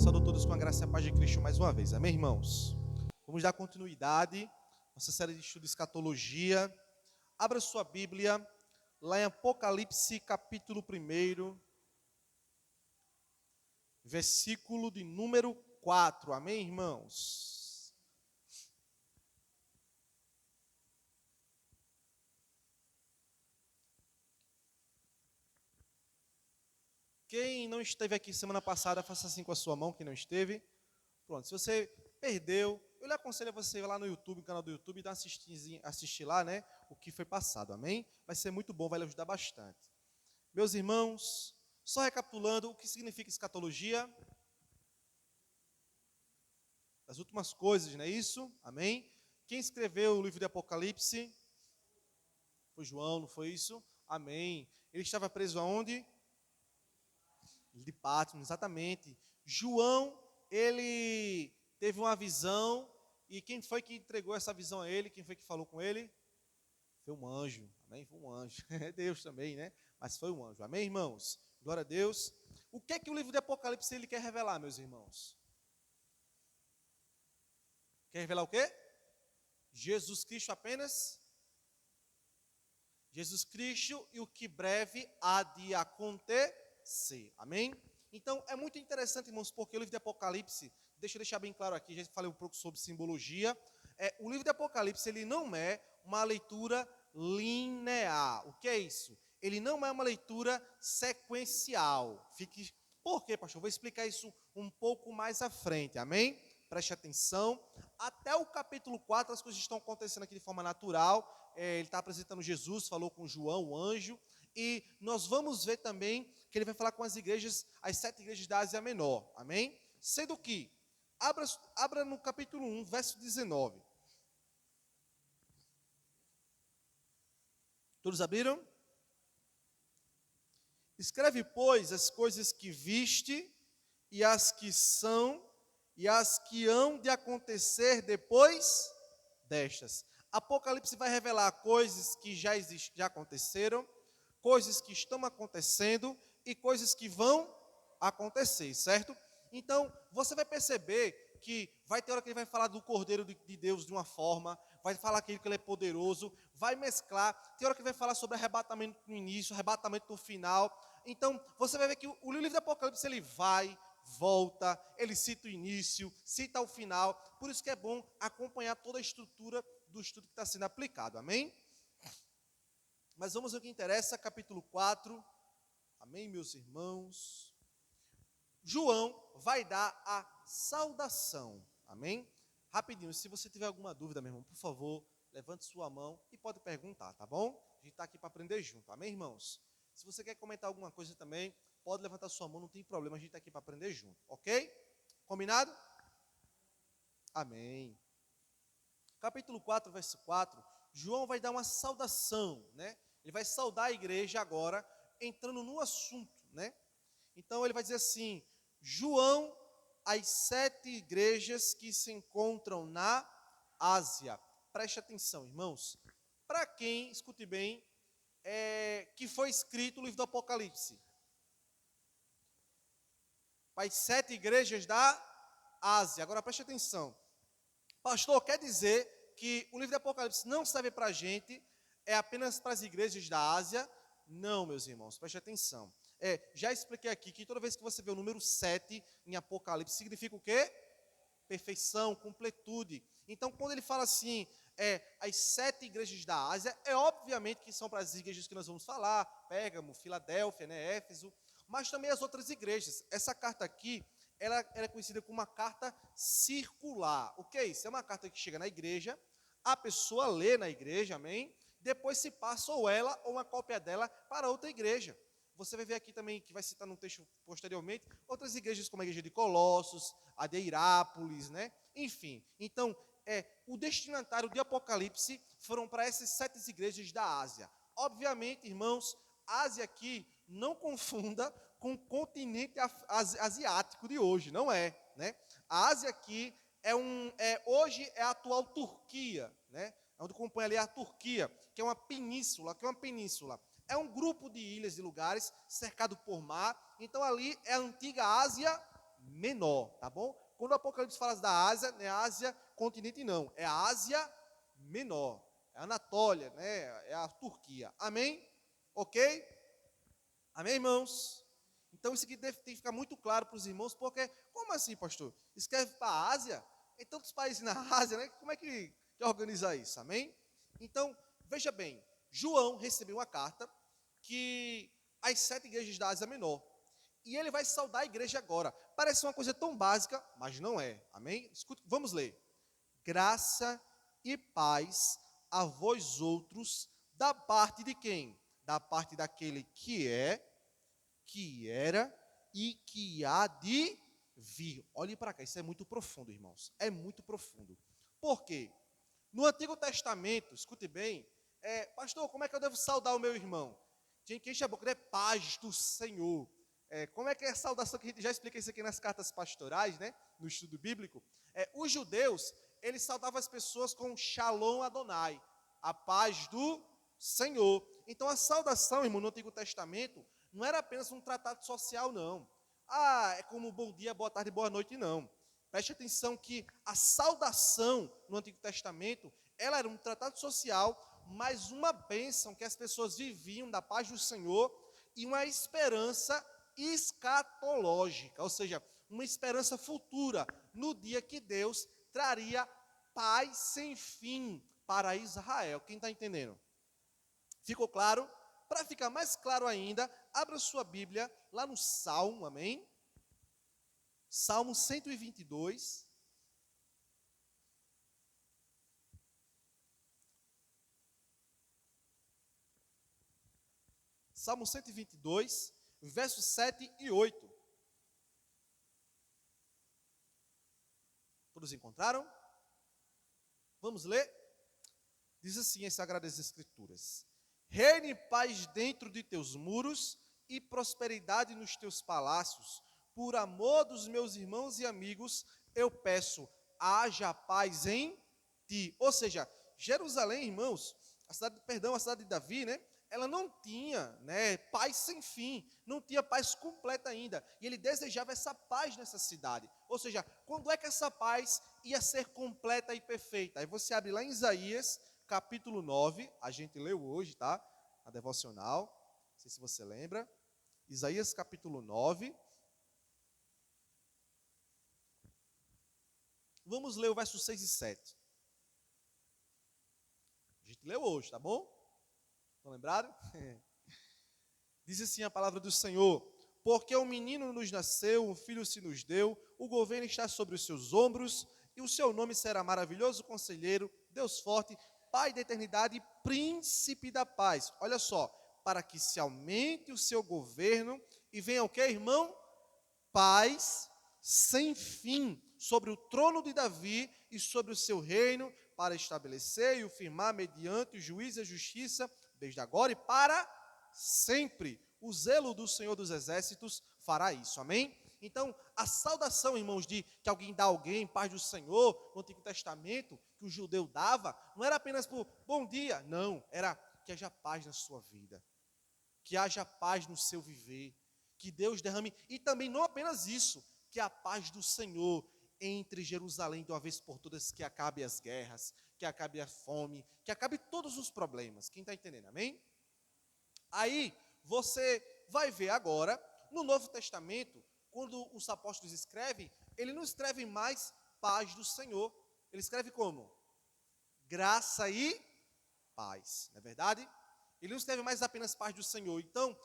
Saúdo todos com a graça e a paz de Cristo mais uma vez. Amém, irmãos? Vamos dar continuidade à nossa série de estudo de escatologia. Abra sua Bíblia lá em Apocalipse, capítulo 1, versículo de número 4. Amém, irmãos? Quem não esteve aqui semana passada, faça assim com a sua mão, quem não esteve. Pronto, se você perdeu, eu lhe aconselho a você ir lá no YouTube, no canal do YouTube, e dar assistir lá, né, o que foi passado, amém? Vai ser muito bom, vai lhe ajudar bastante. Meus irmãos, só recapitulando, o que significa escatologia? As últimas coisas, não é isso? Amém? Quem escreveu o livro de Apocalipse? Foi João, não foi isso? Amém. Ele estava preso aonde? De Patmos, exatamente. João, ele teve uma visão, e quem foi que entregou essa visão a ele? Quem foi que falou com ele? Foi um anjo, amém? Foi um anjo, é Deus também, né? Mas foi um anjo, amém, irmãos? Glória a Deus. O que é que o livro de Apocalipse ele quer revelar, meus irmãos? Quer revelar o quê? Jesus Cristo apenas? Jesus Cristo e o que breve há de acontecer, amém? Então, é muito interessante, irmãos, porque o livro de Apocalipse, deixa eu deixar bem claro aqui, já falei um pouco sobre simbologia, o livro de Apocalipse, ele não é uma leitura linear. O que é isso? Ele não é uma leitura sequencial. Por quê, pastor? Eu vou explicar isso um pouco mais à frente, amém? Preste atenção. Até o capítulo 4, as coisas estão acontecendo aqui de forma natural. Ele está apresentando Jesus, falou com João, o anjo. E nós vamos ver também que ele vai falar com as igrejas, as 7 igrejas da Ásia Menor. Amém? Sendo que, abra no capítulo 1, verso 19. Todos abriram? Escreve, pois, as coisas que viste, e as que são, e as que hão de acontecer depois destas. Apocalipse vai revelar coisas que já aconteceram, coisas que estão acontecendo e coisas que vão acontecer, certo? Então, você vai perceber que vai ter hora que ele vai falar do Cordeiro de Deus de uma forma, vai falar que ele é poderoso, vai mesclar, tem hora que ele vai falar sobre arrebatamento no início, arrebatamento no final. Então, você vai ver que o livro do Apocalipse, ele vai, volta, ele cita o início, cita o final, por isso que é bom acompanhar toda a estrutura do estudo que está sendo aplicado, amém? Mas vamos ver o que interessa, capítulo 4, amém, meus irmãos? João vai dar a saudação, amém? Rapidinho, se você tiver alguma dúvida, meu irmão, por favor, levante sua mão e pode perguntar, tá bom? A gente está aqui para aprender junto, amém, irmãos? Se você quer comentar alguma coisa também, pode levantar sua mão, não tem problema, a gente está aqui para aprender junto, ok? Combinado? Amém. Capítulo 4, verso 4, João vai dar uma saudação, né? Ele vai saudar a igreja agora, entrando no assunto, né? Então ele vai dizer assim: João, as 7 igrejas que se encontram na Ásia. Preste atenção, irmãos. Para quem, escute bem, que foi escrito o livro do Apocalipse? Para as 7 igrejas da Ásia. Agora preste atenção. Pastor, quer dizer que o livro do Apocalipse não serve para a gente, é apenas para as igrejas da Ásia? Não, meus irmãos, preste atenção. Já expliquei aqui que toda vez que você vê o número 7 em Apocalipse, significa o quê? Perfeição, completude. Então, quando ele fala assim, as 7 igrejas da Ásia, obviamente que são para as igrejas que nós vamos falar, Pérgamo, Filadélfia, né, Éfeso, mas também as outras igrejas. Essa carta aqui, ela é conhecida como uma carta circular. O que é isso? É uma carta que chega na igreja, a pessoa lê na igreja, amém? Depois se passa ou ela ou uma cópia dela para outra igreja. Você vai ver aqui também, que vai citar no texto posteriormente, outras igrejas como a igreja de Colossos, a de Hierápolis, né? Enfim, então, o destinatário de Apocalipse foram para essas 7 igrejas da Ásia. Obviamente, irmãos, Ásia aqui, não confunda com o continente asiático de hoje, não é, né? A Ásia aqui hoje é a atual Turquia, né? Onde compõe ali a Turquia, que é uma península, É um grupo de ilhas e lugares cercado por mar. Então ali é a antiga Ásia Menor, tá bom? Quando o Apocalipse fala da Ásia, não é Ásia continente não, é a Ásia Menor, é a Anatólia, né? É a Turquia. Amém? Ok? Amém, irmãos? Então isso aqui tem que ficar muito claro para os irmãos, porque, como assim, pastor? Escreve para a Ásia? Em tantos países na Ásia, né? Como é que organiza isso? Amém? Então, veja bem, João recebeu uma carta que as 7 igrejas da Ásia Menor. E ele vai saudar a igreja agora. Parece uma coisa tão básica, mas não é. Amém? Escuta, vamos ler. Graça e paz a vós outros, da parte de quem? Da parte daquele que é, que era e que há de vir. Olhe para cá, isso é muito profundo, irmãos. É muito profundo. Por quê? No Antigo Testamento, escute bem, pastor, como é que eu devo saudar o meu irmão? Tinha que encher a boca, é paz do Senhor. Como é que é a saudação, que a gente já explica isso aqui nas cartas pastorais, né? No estudo bíblico. Os judeus, eles saudavam as pessoas com Shalom Adonai, a paz do Senhor. Então a saudação, irmão, no Antigo Testamento, não era apenas um tratado social, não. É como bom dia, boa tarde, boa noite, não. Preste atenção que a saudação no Antigo Testamento, ela era um tratado social, mas uma bênção que as pessoas viviam da paz do Senhor e uma esperança escatológica, ou seja, uma esperança futura no dia que Deus traria paz sem fim para Israel. Quem está entendendo? Ficou claro? Para ficar mais claro ainda, abra sua Bíblia lá no Salmo, amém? Salmo 122. Salmo 122, versos 7 e 8. Todos encontraram? Vamos ler? Diz assim as Sagradas Escrituras: Reine paz dentro de teus muros e prosperidade nos teus palácios. Por amor dos meus irmãos e amigos, eu peço, haja paz em ti. Ou seja, Jerusalém, irmãos, a cidade de Davi, né? Ela não tinha, né, paz sem fim, não tinha paz completa ainda. E ele desejava essa paz nessa cidade. Ou seja, quando é que essa paz ia ser completa e perfeita? Aí você abre lá em Isaías, capítulo 9, a gente leu hoje, tá? A devocional, não sei se você lembra. Isaías capítulo 9. Vamos ler o verso 6 e 7. A gente leu hoje, tá bom? Estão lembrados? Diz assim a palavra do Senhor: Porque um menino nos nasceu, um filho se nos deu, o governo está sobre os seus ombros, e o seu nome será maravilhoso conselheiro, Deus forte, Pai da eternidade e príncipe da paz. Olha só, para que se aumente o seu governo e venha o que, irmão? Paz sem fim sobre o trono de Davi e sobre o seu reino, para estabelecer e o firmar mediante o juízo e a justiça, desde agora e para sempre. O zelo do Senhor dos Exércitos fará isso, amém? Então, a saudação, irmãos, de que alguém dá a alguém, paz do Senhor, no Antigo Testamento, que o judeu dava, não era apenas por bom dia, não, era que haja paz na sua vida, que haja paz no seu viver, que Deus derrame, e também não apenas isso, que a paz do Senhor entre Jerusalém de uma vez por todas, que acabe as guerras, que acabe a fome, que acabe todos os problemas. Quem está entendendo, amém? Aí, você vai ver agora, no Novo Testamento, quando os apóstolos escrevem, ele não escreve mais paz do Senhor, ele escreve como? Graça e paz, não é verdade? Ele não escreve mais apenas paz do Senhor. Então,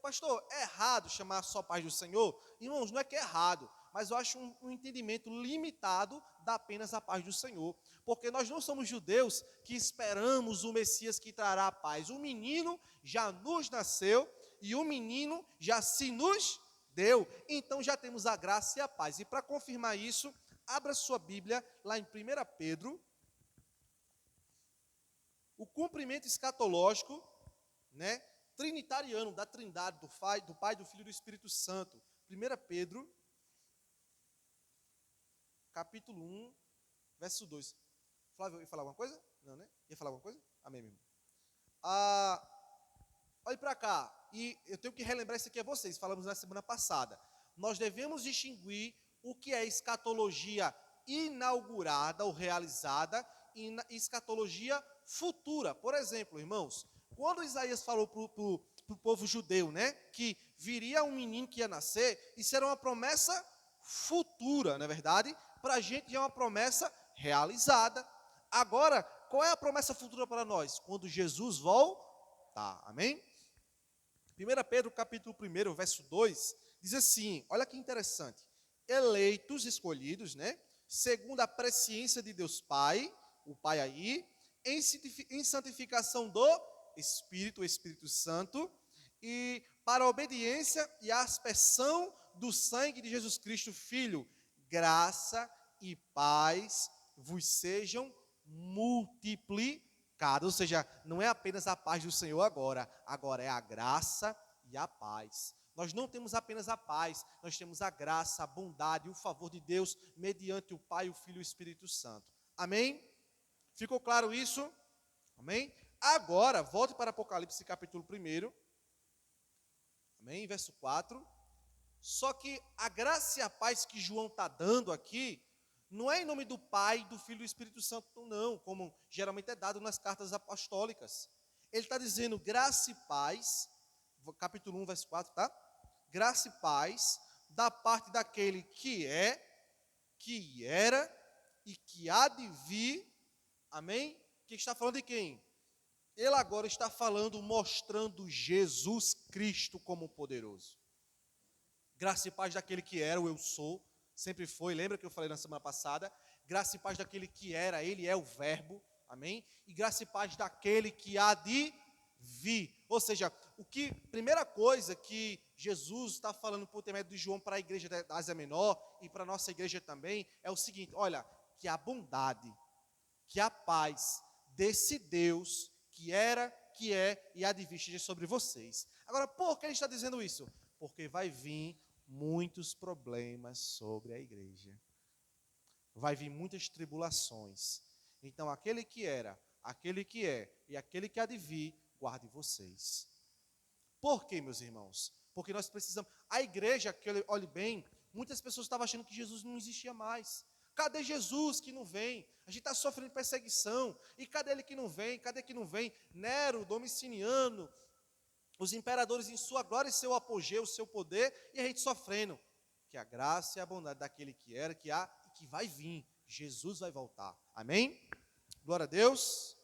pastor, é errado chamar só paz do Senhor? Irmãos, não é que é errado, mas eu acho um entendimento limitado da apenas a paz do Senhor. Porque nós não somos judeus que esperamos o Messias que trará a paz. O menino já nos nasceu e o menino já se nos deu. Então já temos a graça e a paz. E para confirmar isso, abra sua Bíblia lá em 1 Pedro. O cumprimento escatológico, né, trinitariano, da Trindade, do Pai, do Filho e do Espírito Santo. 1 Pedro, capítulo 1, verso 2. Flávio, ia falar alguma coisa? Não, né? Ia falar alguma coisa? Amém, meu irmão. Olhe para cá, e eu tenho que relembrar isso aqui a vocês, falamos na semana passada. nós devemos distinguir o que é escatologia inaugurada ou realizada e escatologia futura. Por exemplo, irmãos, quando Isaías falou para o povo judeu, né, que viria um menino que ia nascer, isso era uma promessa futura, não é verdade? Para a gente é uma promessa realizada. Agora, qual é a promessa futura para nós? Quando Jesus voltar, amém? 1 Pedro capítulo 1, verso 2, diz assim, olha que interessante, eleitos, escolhidos, né, segundo a presciência de Deus Pai, o Pai aí, em santificação do Espírito, o Espírito Santo, e para a obediência e a aspersão do sangue de Jesus Cristo, Filho, graça e paz vos sejam multiplicadas. Ou seja, não é apenas a paz do Senhor agora é a graça e a paz. Nós não temos apenas a paz, nós temos a graça, a bondade e o favor de Deus mediante o Pai, o Filho e o Espírito Santo. Amém? Ficou claro isso? Amém? Agora, volte para Apocalipse capítulo 1. Amém? Verso 4. Só que a graça e a paz que João está dando aqui, não é em nome do Pai, do Filho e do Espírito Santo, não, como geralmente é dado nas cartas apostólicas. Ele está dizendo graça e paz, capítulo 1, verso 4, tá? Graça e paz da parte daquele que é, que era e que há de vir, amém? Que está falando de quem? Ele agora está falando, mostrando Jesus Cristo como poderoso. Graça e paz daquele que era, o eu sou, sempre foi, lembra que eu falei na semana passada? Graça e paz daquele que era, ele é o verbo, amém? E graça e paz daquele que há de vir. Ou seja, primeira coisa que Jesus está falando por intermédio de João para a igreja da Ásia Menor e para a nossa igreja também, é o seguinte, olha, que a bondade, que a paz desse Deus que era, que é e há de vir esteja sobre vocês. Agora, por que ele está dizendo isso? Porque vai vir muitos problemas sobre a igreja. Vai vir muitas tribulações. Então, aquele que era, aquele que é e aquele que há de vir, guarde vocês. Por quê, meus irmãos? Porque nós precisamos... A igreja, que olhe bem, muitas pessoas estavam achando que Jesus não existia mais. Cadê Jesus que não vem? A gente está sofrendo perseguição. E cadê ele que não vem? Cadê que não vem? Nero, Domiciano, os imperadores em sua glória e seu apogeu, seu poder, e a gente sofrendo. Que a graça e a bondade daquele que era, que há e que vai vir. Jesus vai voltar. Amém? Glória a Deus.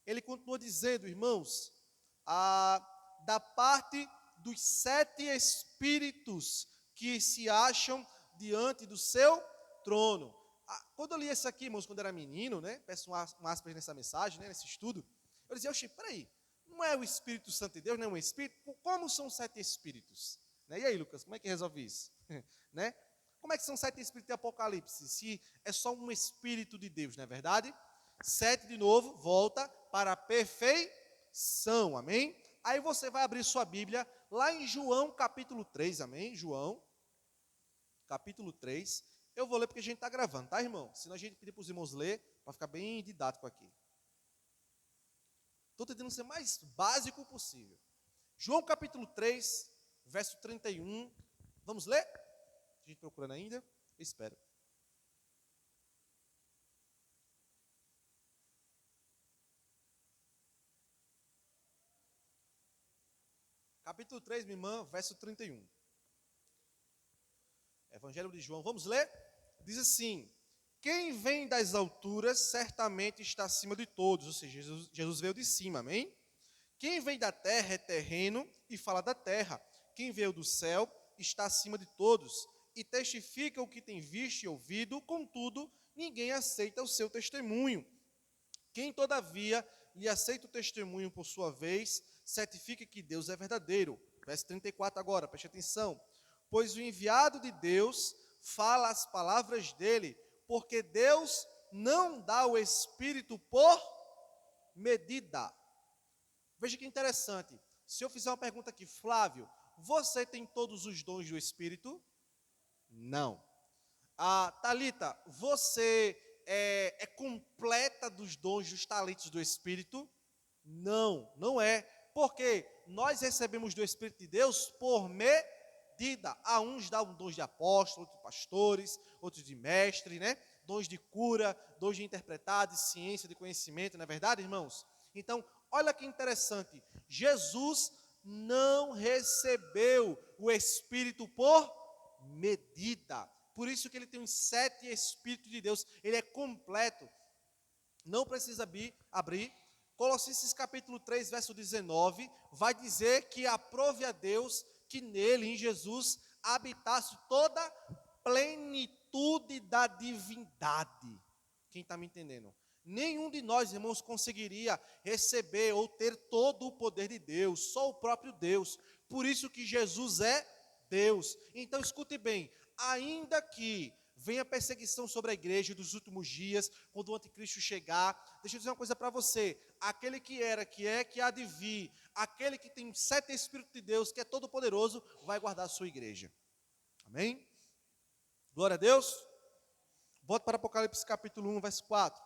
Ele continua dizendo, irmãos, da parte dos 7 espíritos que se acham diante do seu trono. Quando eu li isso aqui, irmãos, quando eu era menino, né? Peço um aspas nessa mensagem, né, nesse estudo. Eu dizia, oxe, peraí, não é o Espírito Santo de Deus, não é um Espírito? Como são 7 espíritos? Né? E aí, Lucas, como é que resolve isso? Né? Como é que são 7 espíritos de Apocalipse? Se é só um Espírito de Deus, não é verdade? 7 de novo, volta para a perfeição, amém? Aí você vai abrir sua Bíblia lá em João capítulo 3, amém? João capítulo 3. Eu vou ler porque a gente está gravando, tá, irmão? Senão a gente pedir para os irmãos ler, para ficar bem didático aqui. Estou tentando ser mais básico possível. João capítulo 3, verso 31. Vamos ler? A gente procurando ainda? Eu espero. Capítulo 3, minha irmã, verso 31. Evangelho de João, vamos ler? Diz assim, quem vem das alturas certamente está acima de todos, ou seja, Jesus veio de cima, amém? Quem vem da terra é terreno e fala da terra. Quem veio do céu está acima de todos e testifica o que tem visto e ouvido, contudo, ninguém aceita o seu testemunho. Quem, todavia, lhe aceita o testemunho por sua vez, certifica que Deus é verdadeiro. Verso 34 agora, preste atenção. Pois o enviado de Deus fala as palavras dele, porque Deus não dá o Espírito por medida. Veja que interessante. Se eu fizer uma pergunta aqui, Flávio, você tem todos os dons do Espírito? Não. Thalita, você é completa dos dons, dos talentos do Espírito? Não, não é. Porque nós recebemos do Espírito de Deus por medida. A uns dá dons de apóstolo, outros de pastores, outros de mestre, né? Dons de cura, dons de interpretar, de ciência, de conhecimento, não é verdade, irmãos? Então, olha que interessante. Jesus não recebeu o Espírito por medida. Por isso que ele tem os 7 Espíritos de Deus. Ele é completo. Não precisa abrir. Colossenses capítulo 3, verso 19, vai dizer que aprove a Deus que nele, em Jesus, habitasse toda plenitude da divindade. Quem está me entendendo? Nenhum de nós, irmãos, conseguiria receber ou ter todo o poder de Deus, só o próprio Deus. Por isso que Jesus é Deus. Então, escute bem, ainda que venha perseguição sobre a igreja dos últimos dias, quando o anticristo chegar, deixa eu dizer uma coisa para você, aquele que era, que é, que há de vir, aquele que tem 7 Espíritos de Deus, que é todo poderoso, vai guardar a sua igreja. Amém? Glória a Deus. Volta para Apocalipse capítulo 1, verso 4.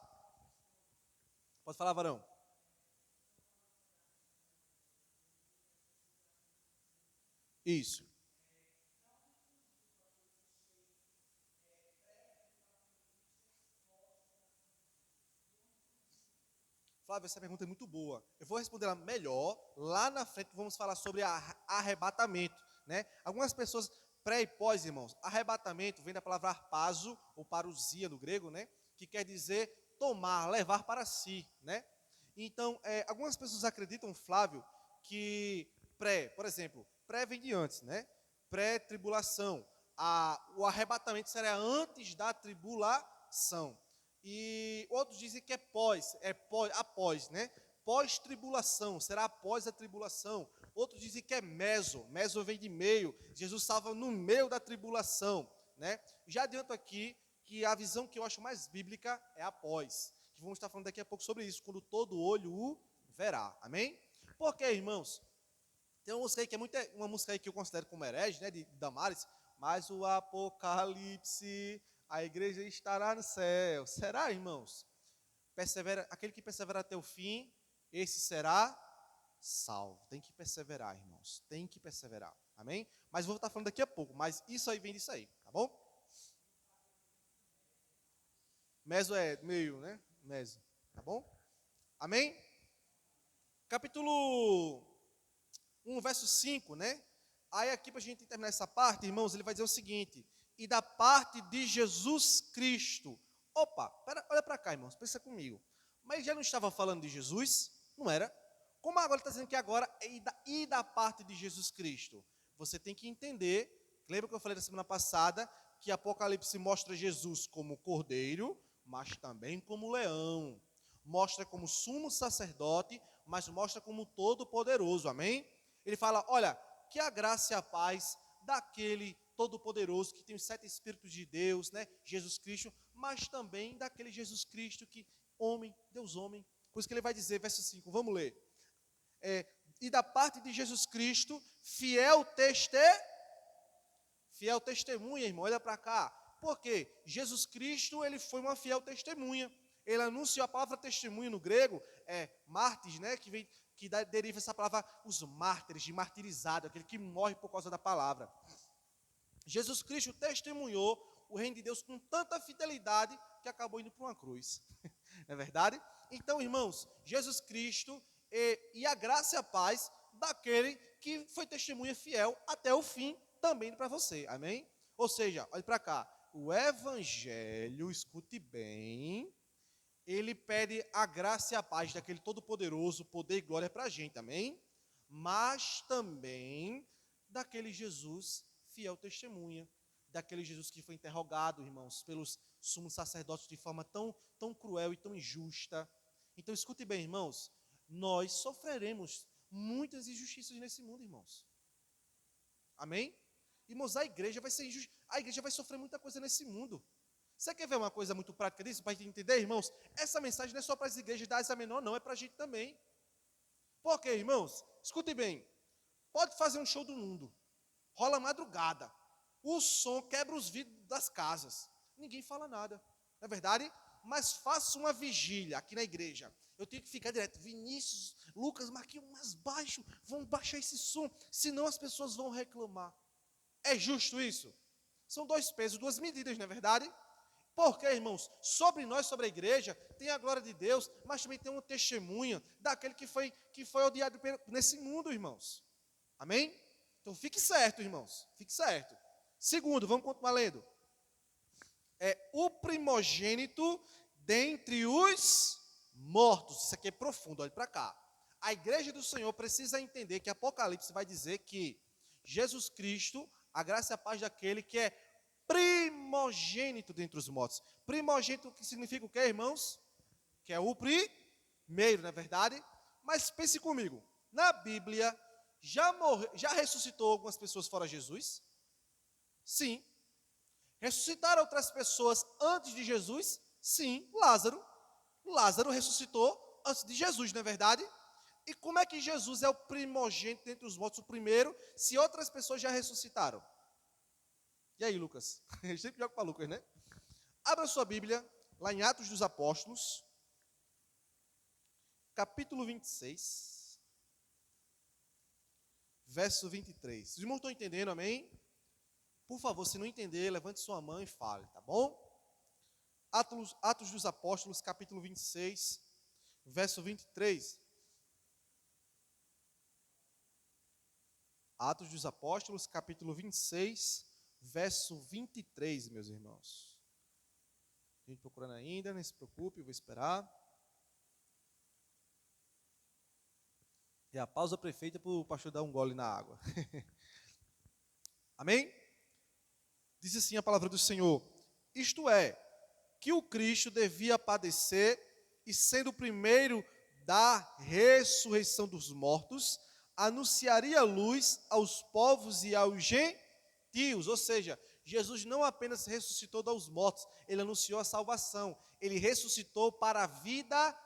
Pode falar, varão. Isso. Flávio, essa pergunta é muito boa. Eu vou responder ela melhor. Lá na frente vamos falar sobre arrebatamento, né? Algumas pessoas, pré e pós, irmãos, arrebatamento vem da palavra arpazo, ou parousia no grego, né? Que quer dizer tomar, levar para si, né? Então, algumas pessoas acreditam, Flávio, que por exemplo, pré vem de antes, né? Pré-tribulação. O arrebatamento será antes da tribulação. E outros dizem que após, né? Pós-tribulação, será após a tribulação. Outros dizem que é meso vem de meio. Jesus estava no meio da tribulação, né? Já adianto aqui que a visão que eu acho mais bíblica é após. Que vamos estar falando daqui a pouco sobre isso, quando todo olho o verá. Amém? Por quê, irmãos? Tem uma música aí que é uma música aí que eu considero como herege, né, de Damares, mas o Apocalipse, a igreja estará no céu. Será, irmãos? Aquele que persevera até o fim, esse será salvo. Tem que perseverar, irmãos. Tem que perseverar. Amém? Mas vou estar falando daqui a pouco, mas isso aí vem disso aí, tá bom? Meso é meio, né? Meso, tá bom? Amém? Capítulo 1, verso 5, né? Aí aqui, para a gente terminar essa parte, irmãos, ele vai dizer o seguinte: e da parte de Jesus Cristo. Opa, olha para cá, irmãos, pensa comigo. Mas ele já não estava falando de Jesus? Não era? Como agora ele está dizendo que agora é e da parte de Jesus Cristo? Você tem que entender, lembra que eu falei na semana passada, que Apocalipse mostra Jesus como cordeiro, mas também como leão. Mostra como sumo sacerdote, mas mostra como todo-poderoso, amém? Ele fala, olha, que a graça e a paz daquele todo-poderoso, que tem os 7 Espíritos de Deus, né? Jesus Cristo, mas também daquele Jesus Cristo que homem, Deus homem. Por isso que ele vai dizer, verso 5, vamos ler. E da parte de Jesus Cristo, fiel testemunha, irmão, olha para cá. Por quê? Jesus Cristo, ele foi uma fiel testemunha. Ele anunciou a palavra testemunho no grego, mártires, né? Deriva essa palavra, os mártires, de martirizado, aquele que morre por causa da palavra. Jesus Cristo testemunhou o reino de Deus com tanta fidelidade que acabou indo para uma cruz. Não é verdade? Então, irmãos, Jesus Cristo e a graça e a paz daquele que foi testemunha fiel até o fim, também para você. Amém? Ou seja, olhe para cá. O evangelho, escute bem, ele pede a graça e a paz daquele todo-poderoso, poder e glória para a gente, amém? Mas também daquele Jesus fiel testemunha, daquele Jesus que foi interrogado, irmãos, pelos sumos sacerdotes de forma tão cruel e tão injusta. Então, escute bem, irmãos, nós sofreremos muitas injustiças nesse mundo, irmãos. Amém? Irmãos, a igreja vai sofrer muita coisa nesse mundo. Você quer ver uma coisa muito prática disso, para a gente entender, irmãos? Essa mensagem não é só para as igrejas da Ásia Menor, não, é para a gente também. Por quê, irmãos? Escute bem, pode fazer um show do mundo, rola madrugada, o som quebra os vidros das casas, ninguém fala nada, não é verdade? Mas faça uma vigília aqui na igreja, eu tenho que ficar direto, Vinícius, Lucas, Marquinhos, mais baixo, vão baixar esse som, senão as pessoas vão reclamar. É justo isso? São dois pesos, duas medidas, não é verdade? Porque, irmãos, sobre nós, sobre a igreja, tem a glória de Deus, mas também tem um testemunho daquele que foi odiado nesse mundo, irmãos. Amém? Então fique certo, irmãos. Fique certo. Segundo, vamos continuar lendo. É o primogênito dentre os mortos. Isso aqui é profundo, olhe para cá. A igreja do Senhor precisa entender que Apocalipse vai dizer que Jesus Cristo, a graça e a paz daquele que é primogênito dentre os mortos. Primogênito que significa o quê, irmãos? Que é o primeiro, não é verdade? Mas pense comigo, na Bíblia, já ressuscitou algumas pessoas fora Jesus? Sim. Ressuscitaram outras pessoas antes de Jesus? Sim. Lázaro. Lázaro ressuscitou antes de Jesus, não é verdade? E como é que Jesus é o primogênito dentre os mortos, o primeiro, se outras pessoas já ressuscitaram? E aí, Lucas? Eu sempre jogo para Lucas, né? Abra sua Bíblia, lá em Atos dos Apóstolos, capítulo 26, verso 23. Os irmãos estão entendendo, amém? Por favor, se não entender, levante sua mão e fale, tá bom? Atos dos Apóstolos, capítulo 26, verso 23. Atos dos Apóstolos, capítulo 26, verso 23, meus irmãos. A gente procurando ainda, não se preocupe, vou esperar. E a pausa perfeita para o pastor dar um gole na água. Amém? Diz assim a palavra do Senhor: isto é, que o Cristo devia padecer e, sendo o primeiro da ressurreição dos mortos, anunciaria luz aos povos e aos gentios. Ou seja, Jesus não apenas ressuscitou dos mortos, ele anunciou a salvação. Ele ressuscitou para a vida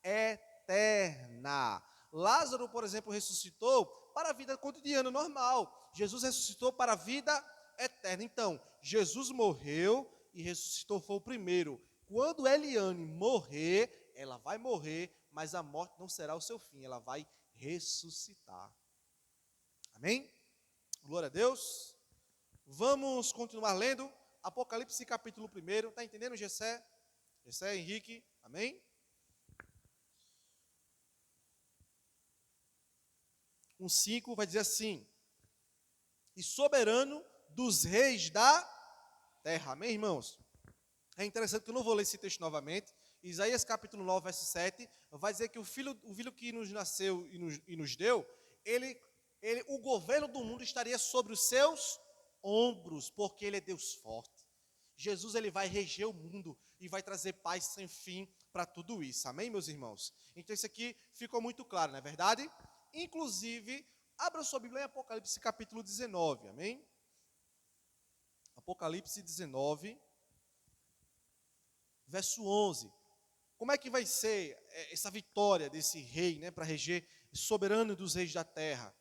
eterna. Lázaro, por exemplo, ressuscitou para a vida cotidiana, normal. Jesus ressuscitou para a vida eterna. Então, Jesus morreu e ressuscitou, foi o primeiro. Quando Eliane morrer, ela vai morrer, mas a morte não será o seu fim, ela vai ressuscitar. Amém? Glória a Deus. Vamos continuar lendo Apocalipse capítulo 1. Está entendendo, Gessé? Gessé, Henrique, amém? 1:5 vai dizer assim: e soberano dos reis da terra. Amém, irmãos? É interessante que eu não vou ler esse texto novamente. Isaías capítulo 9, verso 7, vai dizer que o filho que nos nasceu e nos deu, o governo do mundo estaria sobre os seus ombros, porque ele é Deus forte. Jesus, ele vai reger o mundo e vai trazer paz sem fim para tudo isso. Amém, meus irmãos? Então isso aqui ficou muito claro, não é verdade? Inclusive, abra sua Bíblia em Apocalipse capítulo 19, amém? Apocalipse 19, verso 11. Como é que vai ser essa vitória desse rei, né, para reger, soberano dos reis da terra?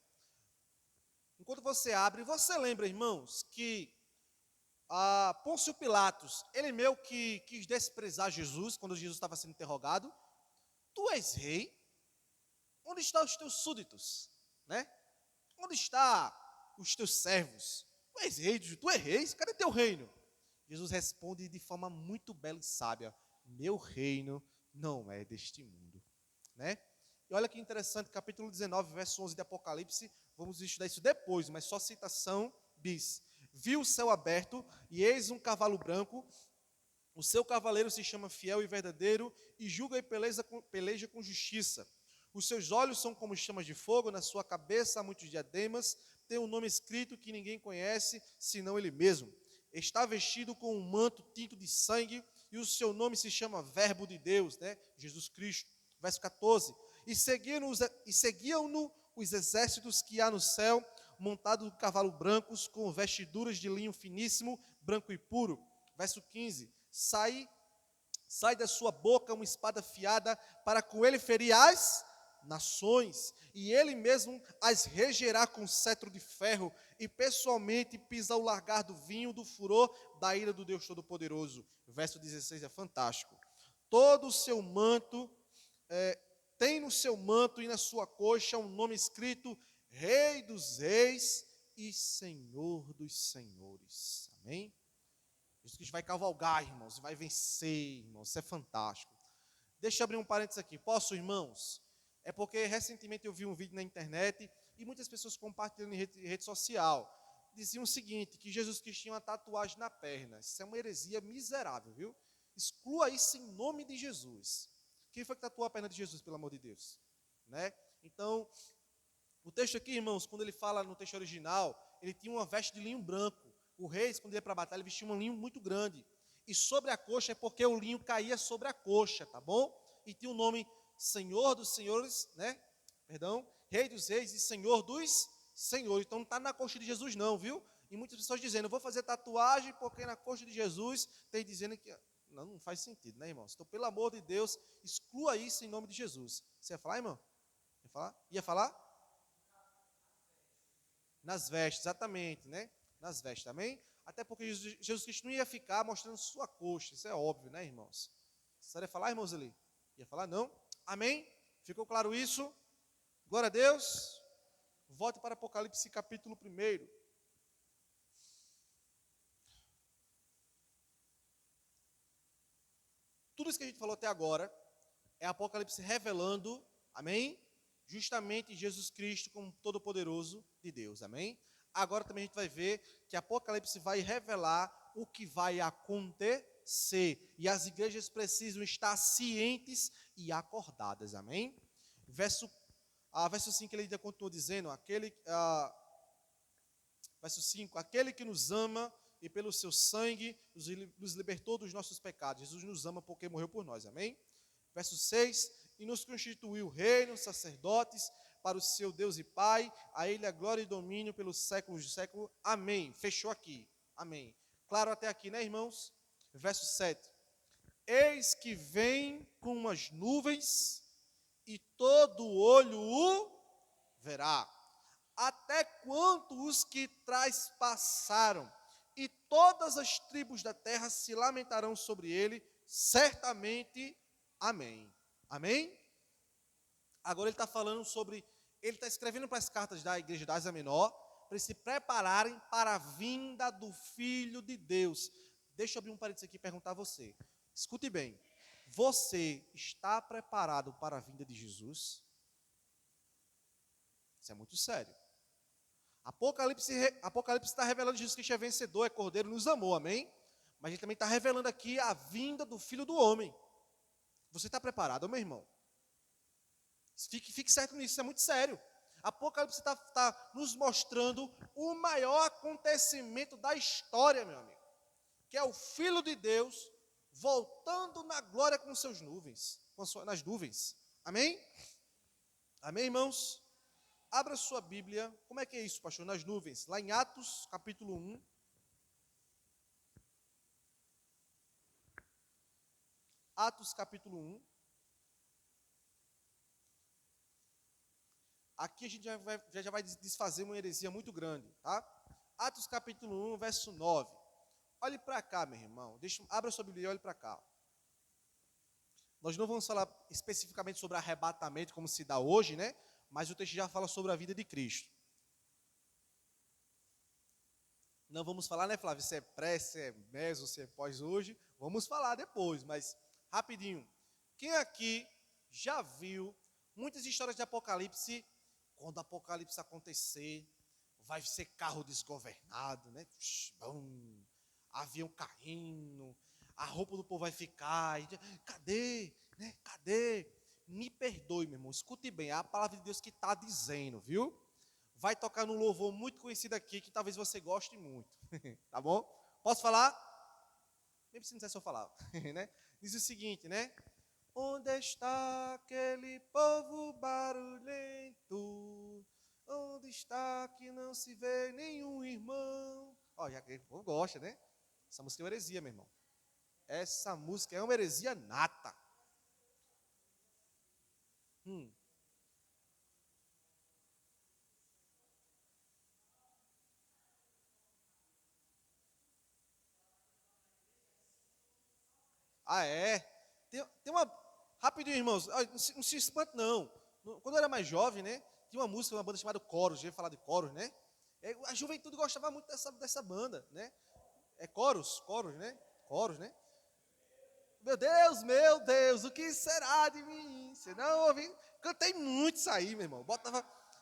Enquanto você abre, você lembra, irmãos, que Pôncio Pilatos, ele meio que quis desprezar Jesus quando Jesus estava sendo interrogado. Tu és rei? Onde estão os teus súditos? Né? Onde estão os teus servos? Tu és rei, tu és rei, cadê teu reino? Jesus responde de forma muito bela e sábia: meu reino não é deste mundo. Né? E olha que interessante, capítulo 19, verso 11 de Apocalipse, vamos estudar isso depois, mas só citação diz: viu o céu aberto, e eis um cavalo branco, o seu cavaleiro se chama Fiel e Verdadeiro, e julga e peleja com justiça. Os seus olhos são como chamas de fogo, na sua cabeça há muitos diademas, tem um nome escrito que ninguém conhece, senão ele mesmo. Está vestido com um manto tinto de sangue, e o seu nome se chama Verbo de Deus, né? Jesus Cristo. Verso 14. E seguiam-no os exércitos que há no céu, montados em cavalos brancos, com vestiduras de linho finíssimo, branco e puro. Verso 15. Sai da sua boca uma espada afiada, para com ele ferir as nações, e ele mesmo as regerá com cetro de ferro, e pessoalmente pisa o largar do vinho do furor da ira do Deus Todo-Poderoso. Verso 16 é fantástico. Todo o seu manto, tem no seu manto e na sua coxa um nome escrito: Rei dos Reis e Senhor dos senhores. Amém? Jesus Cristo vai cavalgar, irmãos, e vai vencer, irmãos. Isso é fantástico. Deixa eu abrir um parênteses aqui. Posso, irmãos? É porque recentemente eu vi um vídeo na internet e muitas pessoas compartilhando em rede social. Diziam o seguinte, que Jesus Cristo tinha uma tatuagem na perna. Isso é uma heresia miserável, viu? Exclua isso em nome de Jesus. Quem foi que tatuou a perna de Jesus, pelo amor de Deus? Né? Então, o texto aqui, irmãos, quando ele fala no texto original, ele tinha uma veste de linho branco. O rei, quando ia para a batalha, ele vestia um linho muito grande. E sobre a coxa é porque o linho caía sobre a coxa, tá bom? E tinha o nome Senhor dos Senhores, né? Perdão, Rei dos Reis e Senhor dos Senhores. Então não está na coxa de Jesus não, viu? E muitas pessoas dizendo, eu vou fazer tatuagem porque na coxa de Jesus tem dizendo que... Não faz sentido, né, irmãos? Então, pelo amor de Deus, exclua isso em nome de Jesus. Você ia falar, irmão? Ia falar? Ia falar? Nas vestes, exatamente, né? Nas vestes, amém? Até porque Jesus Cristo não ia ficar mostrando sua coxa, isso é óbvio, né, irmãos? Você ia falar, irmãos, ali? Ia falar, não? Amém? Ficou claro isso? Glória a Deus. Volte para Apocalipse capítulo 1. Tudo isso que a gente falou até agora é Apocalipse revelando, amém? Justamente Jesus Cristo como Todo-Poderoso de Deus, amém? Agora também a gente vai ver que Apocalipse vai revelar o que vai acontecer. E as igrejas precisam estar cientes e acordadas, amém? Verso 5, ele ainda continua dizendo, verso 5, aquele que nos ama e pelo seu sangue nos libertou dos nossos pecados. Jesus nos ama porque morreu por nós, amém? Verso 6, e nos constituiu reino, sacerdotes, para o seu Deus e Pai, a Ele a glória e domínio pelos séculos de século. Amém. Fechou aqui. Amém. Claro até aqui, né, irmãos? Verso 7. Eis que vem com umas nuvens, e todo olho o verá. Até quanto os que traspassaram, e todas as tribos da terra se lamentarão sobre ele, certamente. Amém. Amém? Agora ele está falando sobre, ele está escrevendo para as cartas da igreja da Ásia Menor, para eles se prepararem para a vinda do Filho de Deus. Deixa eu abrir um parênteses aqui e perguntar a você. Escute bem, você está preparado para a vinda de Jesus? Isso é muito sério. Apocalipse está revelando que Jesus Cristo é vencedor, é cordeiro, nos amou, amém? Mas ele também está revelando aqui a vinda do Filho do Homem. Você está preparado, meu irmão? Fique certo nisso, isso é muito sério. Apocalipse está nos mostrando o maior acontecimento da história, meu amigo. Que é o Filho de Deus voltando na glória com seus nuvens, nas nuvens. Amém? Amém, irmãos? Abra sua Bíblia. Como é que é isso, pastor? Nas nuvens. Lá em Atos, capítulo 1. Atos, capítulo 1. Aqui a gente já vai desfazer uma heresia muito grande, tá? Atos, capítulo 1, verso 9. Olhe para cá, meu irmão. Abra sua Bíblia e olhe para cá. Nós não vamos falar especificamente sobre arrebatamento, como se dá hoje, né? Mas o texto já fala sobre a vida de Cristo. Não vamos falar, né, Flávio, se é pré, se é meso, se é pós hoje. Vamos falar depois, mas rapidinho. Quem aqui já viu muitas histórias de Apocalipse? Quando o Apocalipse acontecer, vai ser carro desgovernado, né? Bum, avião caindo, a roupa do povo vai ficar. Cadê? Né? Cadê? Me perdoe, meu irmão, escute bem, é a palavra de Deus que está dizendo, viu? Vai tocar num louvor muito conhecido aqui, que talvez você goste muito, tá bom? Posso falar? Nem precisa dizer se eu falar, né? Diz o seguinte, né? Onde está aquele povo barulhento? Onde está que não se vê nenhum irmão? Ó, já que o povo gosta, né? Essa música é uma heresia, meu irmão. Essa música é uma heresia nata. Ah, é? Tem uma... Rapidinho, irmãos. Não se espante, não. Quando eu era mais jovem, né? Tinha uma música, uma banda chamada Coros. Já ia falar de Coros, né? A juventude gostava muito dessa banda, né? É coros, né? Coros, né? Meu Deus, o que será de mim? Você não ouviu? Cantei muito isso aí, meu irmão.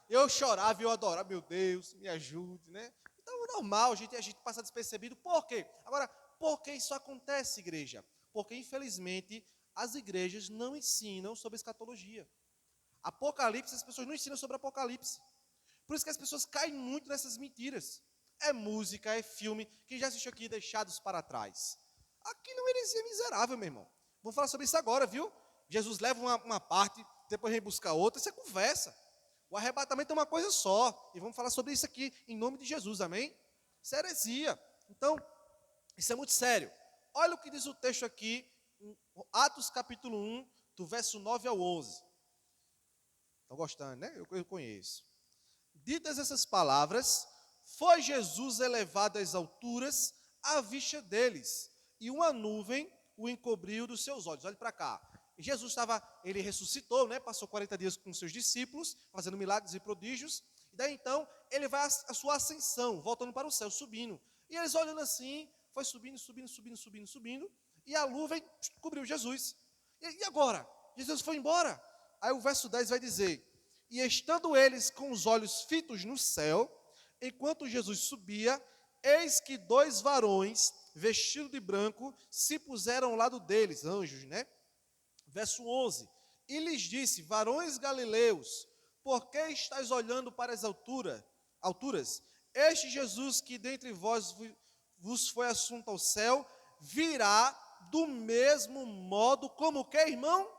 Eu chorava e eu adorava, meu Deus, me ajude, né? Então é normal, a gente passa despercebido. Por quê? Agora, por que isso acontece, igreja? Porque, infelizmente, as igrejas não ensinam sobre escatologia. Apocalipse, as pessoas não ensinam sobre Apocalipse. Por isso que as pessoas caem muito nessas mentiras. É música, é filme. Quem já assistiu aqui Deixados para Trás? Aqui não heresia miserável, meu irmão. Vamos falar sobre isso agora, viu? Jesus leva uma parte, depois vem buscar outra, isso é conversa. O arrebatamento é uma coisa só. E vamos falar sobre isso aqui em nome de Jesus, amém? Isso é heresia. Então, isso é muito sério. Olha o que diz o texto aqui, em Atos capítulo 1, do verso 9 ao 11. Estão gostando, né? Eu conheço. Ditas essas palavras, foi Jesus elevado às alturas à vista deles, e uma nuvem o encobriu dos seus olhos. Olhe para cá. Jesus ele ressuscitou, né? Passou 40 dias com seus discípulos, fazendo milagres e prodígios, e daí então ele vai à sua ascensão, voltando para o céu, subindo. E eles olhando assim, foi subindo, subindo, e a nuvem cobriu Jesus. E agora? Jesus foi embora. Aí o verso 10 vai dizer: e estando eles com os olhos fitos no céu, enquanto Jesus subia, eis que dois varões, vestidos de branco, se puseram ao lado deles, anjos, né? Verso 11, e lhes disse: varões galileus, por que estáis olhando para as alturas? Este Jesus que dentre vós vos foi assunto ao céu, virá do mesmo modo como que, irmão?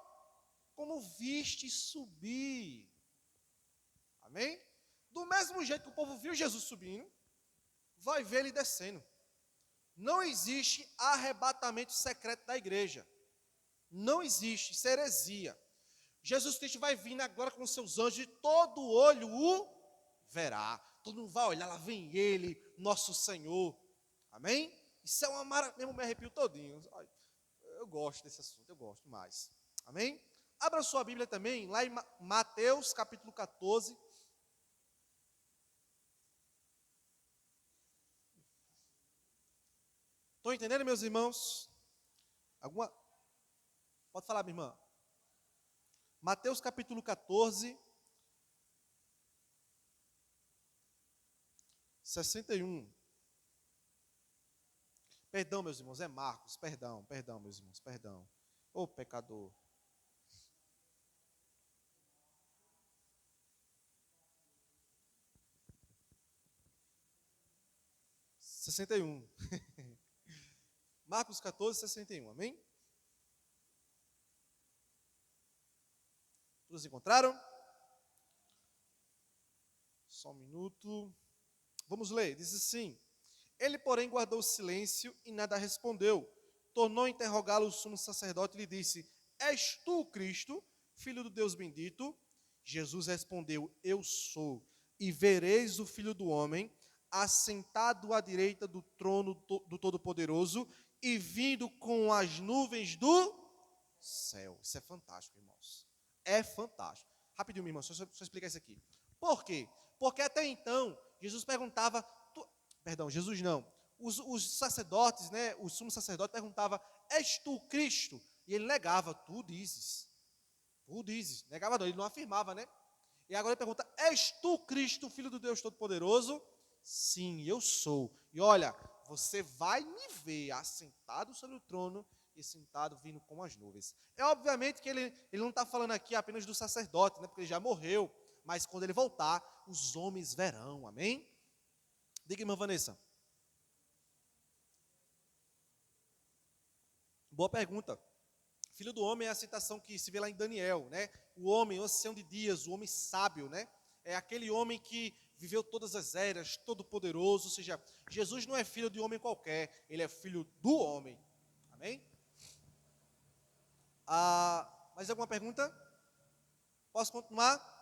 Como viste subir. Amém? Do mesmo jeito que o povo viu Jesus subindo, vai ver ele descendo. Não existe arrebatamento secreto da igreja. Não existe, isso é heresia. Jesus Cristo vai vir agora com seus anjos e todo olho o verá. Todo mundo vai olhar, lá vem ele, nosso Senhor. Amém? Isso é uma maravilha, mesmo me arrepio todinho. Eu gosto desse assunto, eu gosto mais. Amém? Abra sua Bíblia também, lá em Mateus capítulo 14. Estão entendendo, meus irmãos? Pode falar, minha irmã. Mateus capítulo 14, 61. Perdão, meus irmãos, é Marcos. Perdão, meus irmãos, perdão. Ô pecador. (61) Marcos 14, 61, amém? Todos encontraram? Só um minuto. Vamos ler, diz assim: ele, porém, guardou silêncio e nada respondeu. Tornou a interrogá-lo o sumo sacerdote e lhe disse: és tu o Cristo, filho do Deus bendito? Jesus respondeu: eu sou. E vereis o Filho do Homem assentado à direita do trono do Todo-Poderoso e vindo com as nuvens do céu. Isso é fantástico, irmãos. É fantástico. Rapidinho, meu irmão, só explicar isso aqui. Por quê? Porque até então, Jesus perguntava... Jesus não. Os sacerdotes, né, o sumo sacerdote perguntava: és tu Cristo? E ele negava: tu dizes. Tu dizes. Negava não, ele não afirmava, né? E agora ele pergunta: és tu Cristo, filho do Deus Todo-Poderoso? Sim, eu sou. E olha, você vai me ver assentado sobre o trono e sentado vindo com as nuvens. É obviamente que ele não está falando aqui apenas do sacerdote, né, porque ele já morreu. Mas quando ele voltar, os homens verão, amém? Diga, irmã Vanessa. Boa pergunta. Filho do homem é a citação que se vê lá em Daniel, né? O homem, o ancião de dias, o homem sábio, né? É aquele homem que viveu todas as eras, todo poderoso. Ou seja, Jesus não é filho de um homem qualquer, ele é filho do homem. Amém? Mais alguma pergunta? Posso continuar?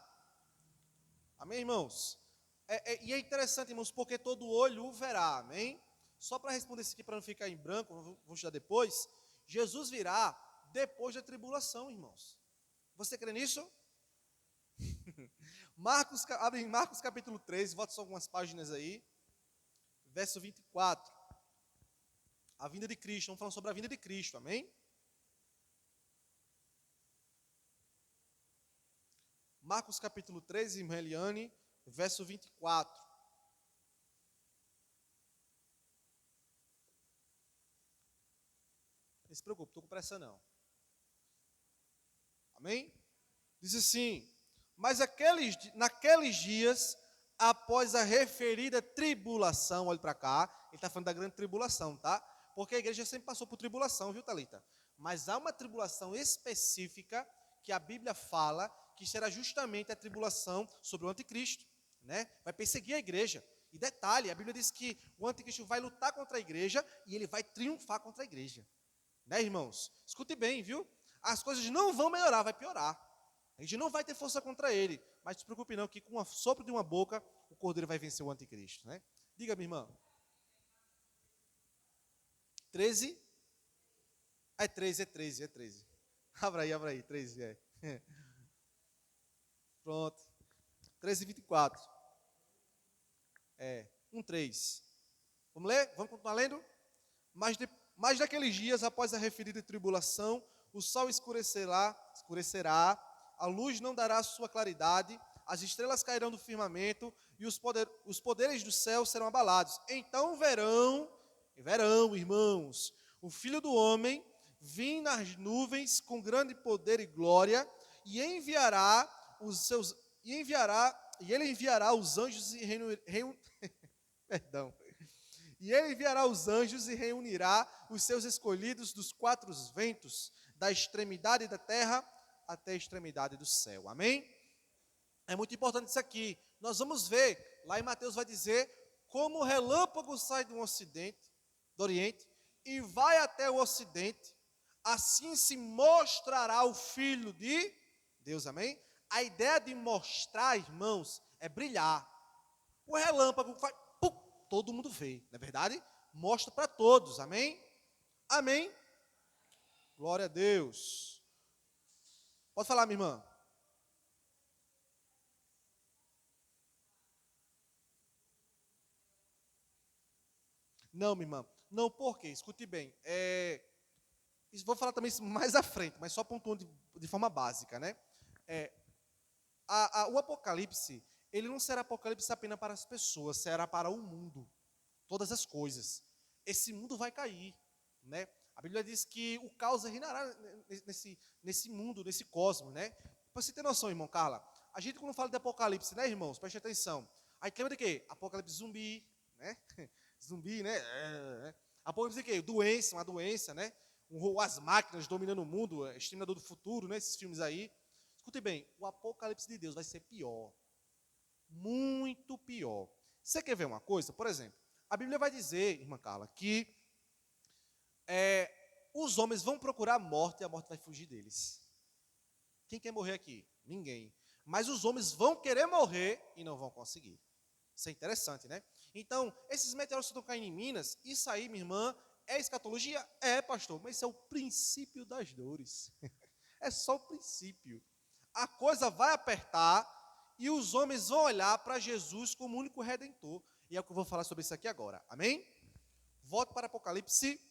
Amém, irmãos? E é interessante, irmãos, porque todo olho o verá, amém? Só para responder isso aqui, para não ficar em branco, vou estudar depois. Jesus virá depois da tribulação, irmãos. Você crê nisso? Abre em Marcos capítulo 3, volta só algumas páginas aí. Verso 24. A vinda de Cristo. Estamos falando sobre a vinda de Cristo, amém? Marcos capítulo 3, irmã Eliane, verso 24. Não se preocupe, estou com pressa não. Amém? Diz assim: mas naqueles dias, após a referida tribulação, olhe para cá, ele está falando da grande tribulação, tá? Porque a igreja sempre passou por tribulação, viu, Thalita? Mas há uma tribulação específica que a Bíblia fala que será justamente a tribulação sobre o anticristo, né? Vai perseguir a igreja. E detalhe, a Bíblia diz que o anticristo vai lutar contra a igreja e ele vai triunfar contra a igreja. Né, irmãos? Escute bem, viu? As coisas não vão melhorar, vai piorar. A gente não vai ter força contra ele. Mas não se preocupe não, que com o sopro de uma boca, o cordeiro vai vencer o anticristo, né? Diga, minha irmã. 13? É 13. Abra aí, 13, é. Pronto. 13:24. 1:3. Vamos ler? Vamos continuar lendo? Mas naqueles dias, após a referida tribulação, o sol escurecerá, a luz não dará sua claridade, as estrelas cairão do firmamento e os poderes do céu serão abalados. Então verão, irmãos, o Filho do Homem vir nas nuvens com grande poder e glória, e ele enviará os anjos e ele enviará os anjos e reunirá os seus escolhidos dos quatro ventos, da extremidade da terra até a extremidade do céu. Amém? É muito importante isso aqui. Nós vamos ver, lá em Mateus vai dizer, como o relâmpago sai do Oriente, e vai até o Ocidente, assim se mostrará o Filho de Deus. Amém? A ideia de mostrar, irmãos, é brilhar. O relâmpago faz, todo mundo vê, não é verdade? Mostra para todos, amém? Amém? Glória a Deus. Pode falar, minha irmã. Não, minha irmã. Não, por quê? Escute bem. Vou falar também isso mais à frente, mas só pontuando de forma básica, né? O Apocalipse, ele não será Apocalipse apenas para as pessoas, será para o mundo. Todas as coisas. Esse mundo vai cair, né? A Bíblia diz que o caos reinará nesse mundo, nesse cosmos, né? Para você ter noção, irmão Carla, a gente quando fala de Apocalipse, né, irmãos? Preste atenção. A gente lembra de quê? Apocalipse zumbi, né? Zumbi, né? Apocalipse de quê? Uma doença, né? As máquinas dominando o mundo, Exterminador do Futuro, né? Esses filmes aí. Escute bem, o Apocalipse de Deus vai ser pior. Muito pior. Você quer ver uma coisa? Por exemplo, a Bíblia vai dizer, irmã Carla, que os homens vão procurar a morte e a morte vai fugir deles. Quem quer morrer aqui? Ninguém. Mas os homens vão querer morrer e não vão conseguir. Isso é interessante, né? Então, esses meteoros que estão caindo em Minas, isso aí, minha irmã, é escatologia? É, pastor, mas isso é o princípio das dores. É só o princípio. A coisa vai apertar e os homens vão olhar para Jesus como o único redentor. E é o que eu vou falar sobre isso aqui agora. Amém? Volto para Apocalipse,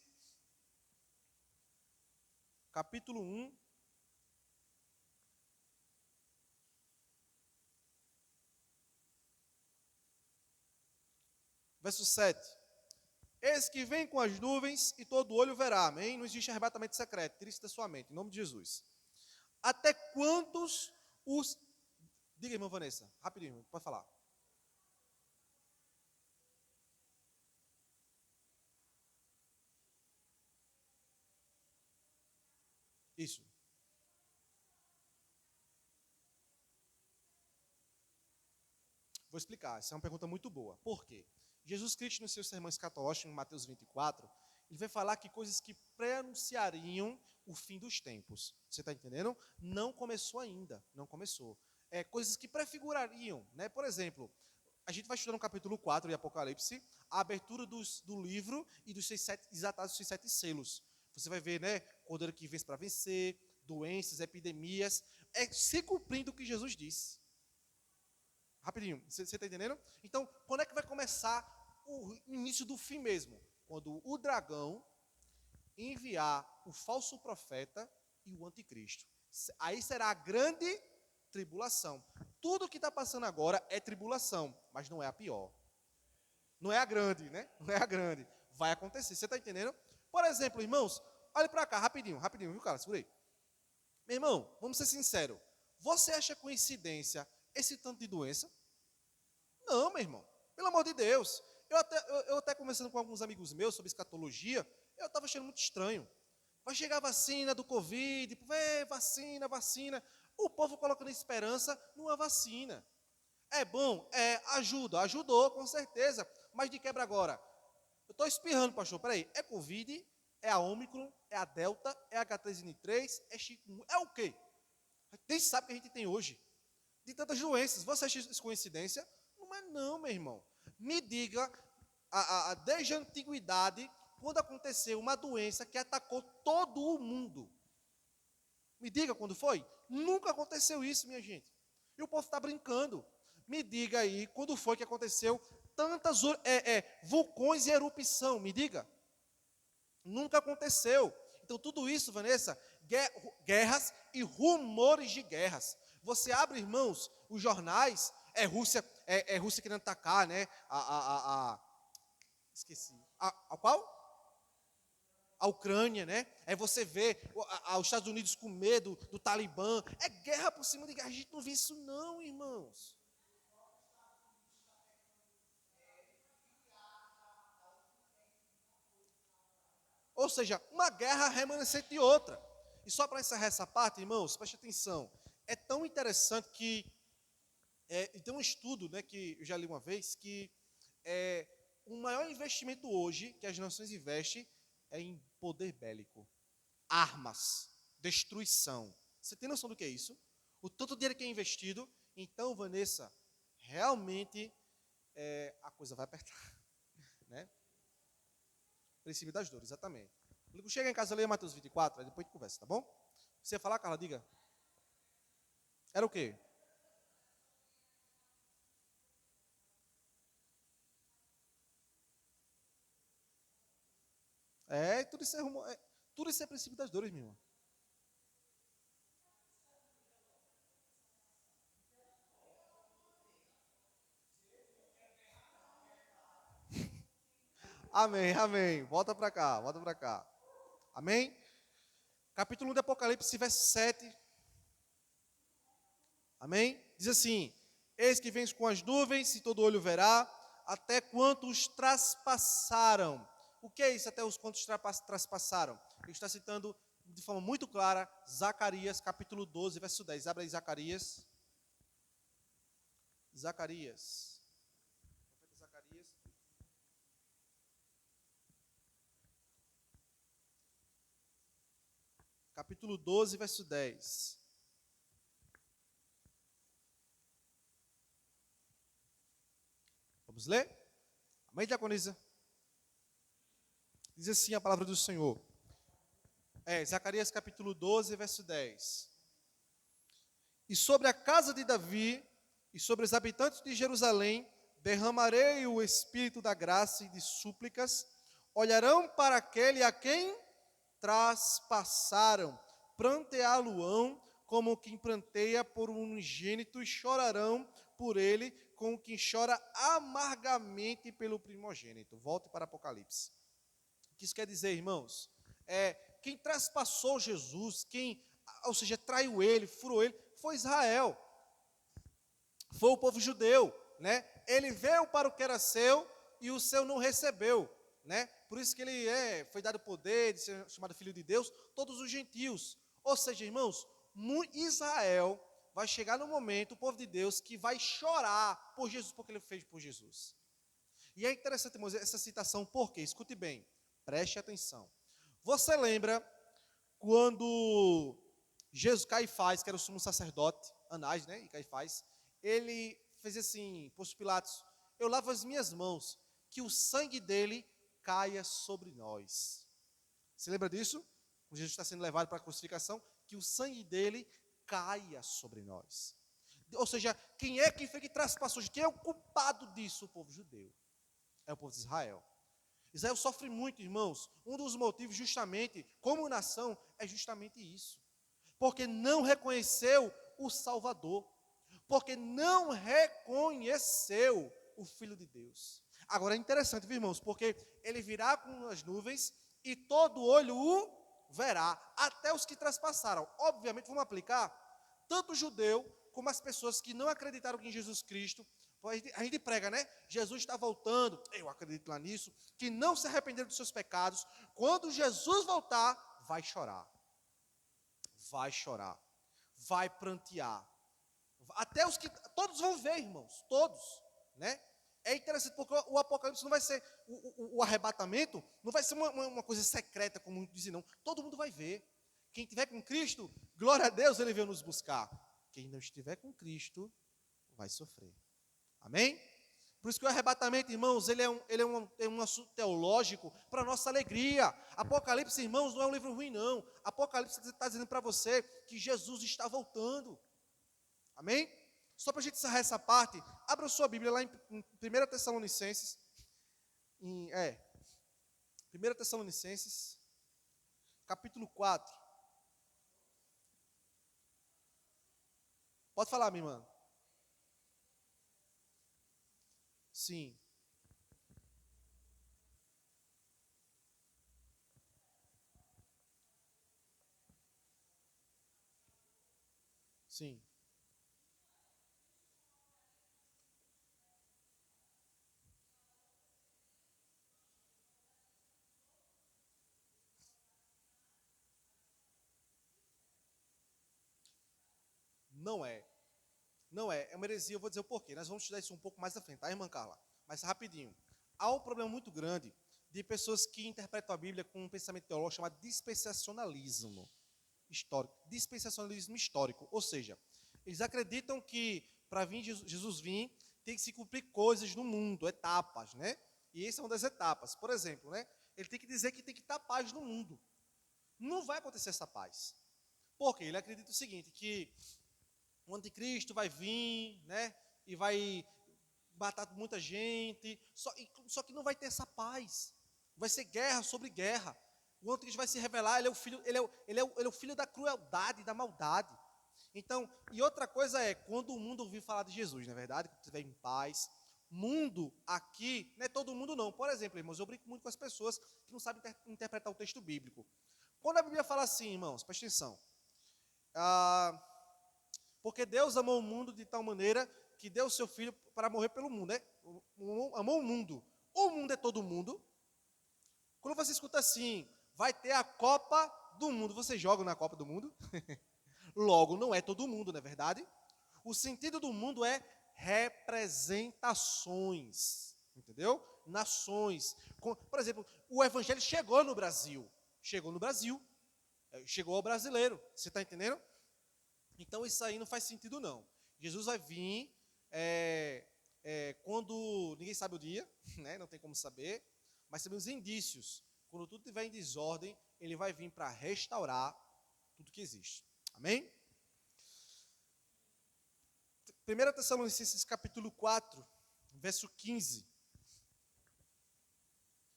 capítulo 1. Verso 7. Eis que vem com as nuvens e todo olho verá. Amém? Não existe arrebatamento secreto. Tire isso da sua mente, em nome de Jesus. Até quantos os... Diga, irmã Vanessa. Rapidinho, pode falar. Isso. Vou explicar. Essa é uma pergunta muito boa. Por quê? Jesus Cristo, no seu sermão escatológico, em Mateus 24, ele vai falar que coisas que preanunciariam o fim dos tempos. Você está entendendo? Não começou ainda. Não começou. Coisas que prefigurariam, né? Por exemplo, a gente vai estudar no capítulo 4 de Apocalipse a abertura do livro e dos desatados dos 7 selos. Você vai ver, né? Cordeiro que vence para vencer, doenças, epidemias. Se cumprindo o que Jesus disse. Rapidinho, você está entendendo? Então, quando é que vai começar o início do fim mesmo? Quando o dragão enviar o falso profeta e o anticristo. Aí será a grande tribulação. Tudo que está passando agora é tribulação, mas não é a pior. Não é a grande, né? Não é a grande. Vai acontecer, você está entendendo? Por exemplo, irmãos, olha para cá, rapidinho, viu, cara? Segura aí. Meu irmão, vamos ser sinceros. Você acha coincidência esse tanto de doença? Não, meu irmão. Pelo amor de Deus. Eu até conversando com alguns amigos meus sobre escatologia, eu estava achando muito estranho. Vai chegar a vacina do Covid, vacina, vacina. O povo colocando esperança numa vacina. É bom? Ajudou, com certeza. Mas de quebra agora. Eu estou espirrando, pastor, peraí. É Covid? É a Ômicron? É a Delta? É a H3N3? É Chikungunya? É o quê? Nem sabe o que a gente tem hoje. De tantas doenças. Você acha isso coincidência? Não é não, meu irmão. Me diga, desde a antiguidade, quando aconteceu uma doença que atacou todo o mundo. Me diga quando foi? Nunca aconteceu isso, minha gente. E o povo está brincando. Me diga aí quando foi que aconteceu tantas vulcões e erupção. Me diga. Nunca aconteceu. Então, tudo isso, Vanessa, guerras e rumores de guerras. Você abre, irmãos, os jornais, Rússia querendo atacar, né? Esqueci. A qual? A Ucrânia, né? Aí você vê os Estados Unidos com medo do Talibã. É guerra por cima de guerra. A gente não vê isso não, irmãos. Ou seja, uma guerra remanescente de outra. E só para encerrar essa parte, irmãos, preste atenção. É tão interessante que tem um estudo, né, que eu já li uma vez, que o maior investimento hoje que as nações investem é em poder bélico. Armas, destruição. Você tem noção do que é isso? O tanto de dinheiro que é investido. Então, Vanessa, realmente a coisa vai apertar. Né? Princípio das dores, exatamente. Quando chega em casa, leia Mateus 24, aí depois a gente conversa, tá bom? Você ia falar, Carla, diga. Era o quê? Tudo isso é princípio das dores, meu irmão. Amém, amém. Volta para cá, volta para cá. Amém? Capítulo 1 de Apocalipse, verso 7. Amém? Diz assim: Eis que vens com as nuvens, e todo olho verá, até quantos traspassaram. O que é isso, até os quantos traspassaram? Ele está citando de forma muito clara Zacarias, capítulo 12, verso 10. Abre aí Zacarias. Zacarias. Profeta Zacarias. Capítulo 12, verso 10. Vamos ler? Amém, diaconisa? Diz assim a palavra do Senhor. Zacarias capítulo 12, verso 10. E sobre a casa de Davi e sobre os habitantes de Jerusalém derramarei o espírito da graça e de súplicas. Olharão para aquele a quem traspassaram, pranteá-lo-ão como quem pranteia por um unigênito e chorarão por ele como quem chora amargamente pelo primogênito. Volte para Apocalipse. O que isso quer dizer, irmãos? Quem traspassou Jesus, ou seja, traiu ele, furou ele, foi Israel. Foi o povo judeu, né? Ele veio para o que era seu e o seu não recebeu, né? Por isso que ele foi dado poder de ser chamado filho de Deus, todos os gentios. Ou seja, irmãos, Israel vai chegar no momento, o povo de Deus, que vai chorar por Jesus, porque ele fez por Jesus. E é interessante, irmãos, essa citação, por quê? Escute bem, preste atenção. Você lembra quando Caifás, que era o sumo sacerdote, Anás, né, e Caifás, ele fez assim, Pôncio Pilatos, eu lavo as minhas mãos, que o sangue dele caia sobre nós. Você lembra disso? Jesus está sendo levado para a crucificação, que o sangue dele caia sobre nós. Ou seja, quem é que foi que traspassou? Quem é o culpado disso? O povo judeu. É o povo de Israel. Israel sofre muito, irmãos. Um dos motivos, justamente, como nação, é justamente isso. Porque não reconheceu o Salvador. Porque não reconheceu o Filho de Deus. Agora é interessante, viu, irmãos? Porque ele virá com as nuvens e todo olho o verá. Até os que traspassaram. Obviamente, vamos aplicar tanto o judeu como as pessoas que não acreditaram em Jesus Cristo. A gente prega, né? Jesus está voltando, eu acredito lá nisso, que não se arrependeram dos seus pecados. Quando Jesus voltar, vai chorar. Vai chorar. Vai prantear. Até os que, todos vão ver, irmãos, todos, né? É interessante porque o Apocalipse não vai ser, o arrebatamento não vai ser uma coisa secreta, como muitos dizem, não. Todo mundo vai ver. Quem estiver com Cristo, glória a Deus, ele veio nos buscar. Quem não estiver com Cristo, vai sofrer. Amém? Por isso que o arrebatamento, irmãos, ele é um assunto teológico para a nossa alegria. Apocalipse, irmãos, não é um livro ruim, não. Apocalipse está dizendo para você que Jesus está voltando. Amém? Só para a gente encerrar essa parte, abra sua Bíblia lá em 1 Tessalonicenses. 1 Tessalonicenses, capítulo 4. Pode falar, minha irmã. Sim. Sim. Não é. Não é. É uma heresia, eu vou dizer o porquê. Nós vamos estudar isso um pouco mais à frente, tá, irmã Carla? Mas rapidinho. Há um problema muito grande de pessoas que interpretam a Bíblia com um pensamento teológico chamado dispensacionalismo histórico. Dispensacionalismo histórico. Ou seja, eles acreditam que para vir Jesus vir, tem que se cumprir coisas no mundo, etapas, né? E essa é uma das etapas. Por exemplo, né? Ele tem que dizer que tem que estar paz no mundo. Não vai acontecer essa paz. Por quê? Ele acredita o seguinte, que o anticristo vai vir, né? E vai matar muita gente. Só que não vai ter essa paz. Vai ser guerra sobre guerra. O anticristo vai se revelar, ele é o filho da crueldade, da maldade. Então, e outra coisa é, quando o mundo ouvir falar de Jesus, não é verdade? Quando estiver em paz. Mundo aqui, não é todo mundo não. Por exemplo, irmãos, eu brinco muito com as pessoas que não sabem interpretar o texto bíblico. Quando a Bíblia fala assim, irmãos, presta atenção. Porque Deus amou o mundo de tal maneira que deu o seu filho para morrer pelo mundo, né? Amou o mundo. O mundo é todo mundo. Quando você escuta assim, vai ter a Copa do Mundo, você joga na Copa do Mundo? Logo, não é todo mundo, não é verdade? O sentido do mundo é representações, entendeu? Nações. Por exemplo, o Evangelho chegou no Brasil. Chegou ao brasileiro. Você está entendendo? Então isso aí não faz sentido não. Jesus vai vir quando ninguém sabe o dia, né? Não tem como saber, mas temos indícios. Quando tudo estiver em desordem, ele vai vir para restaurar tudo que existe. Amém? 1 Tessalonicenses capítulo 4, verso 15.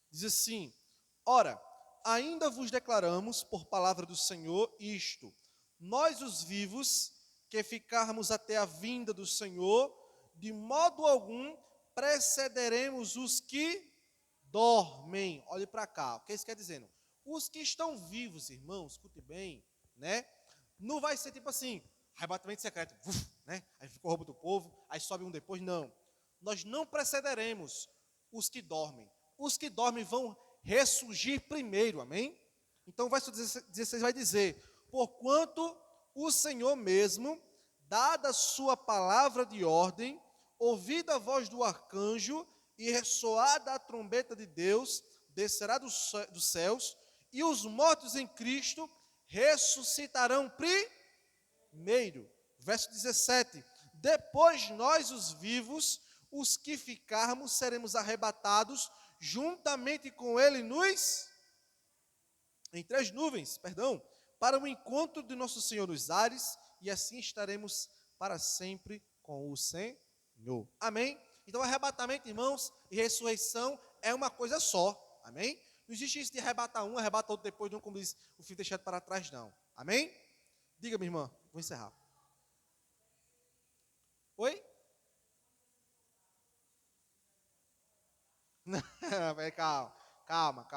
Diz assim: Ora, ainda vos declaramos por palavra do Senhor isto: nós os vivos, que ficarmos até a vinda do Senhor, de modo algum precederemos os que dormem. Olhe para cá, o que isso quer dizer? Os que estão vivos, irmãos, escute bem, né? Não vai ser tipo assim, arrebatamento secreto, né? Aí fica o roubo do povo, aí sobe um depois, não. Nós não precederemos os que dormem. Os que dormem vão ressurgir primeiro, amém? Então o verso 16 vai dizer: porquanto o Senhor mesmo, dada a sua palavra de ordem, ouvida a voz do arcanjo e ressoada a trombeta de Deus, descerá dos céus, e os mortos em Cristo ressuscitarão primeiro. Verso 17: depois nós, os vivos, os que ficarmos, seremos arrebatados juntamente com ele entre as nuvens, para o encontro de nosso Senhor nos ares, e assim estaremos para sempre com o Senhor. Amém? Então, arrebatamento, irmãos, e ressurreição é uma coisa só. Amém? Não existe isso de arrebatar um, arrebatar outro depois de um, como diz o filho deixado para trás, não. Amém? Diga, minha irmã, vou encerrar. Oi? Calma.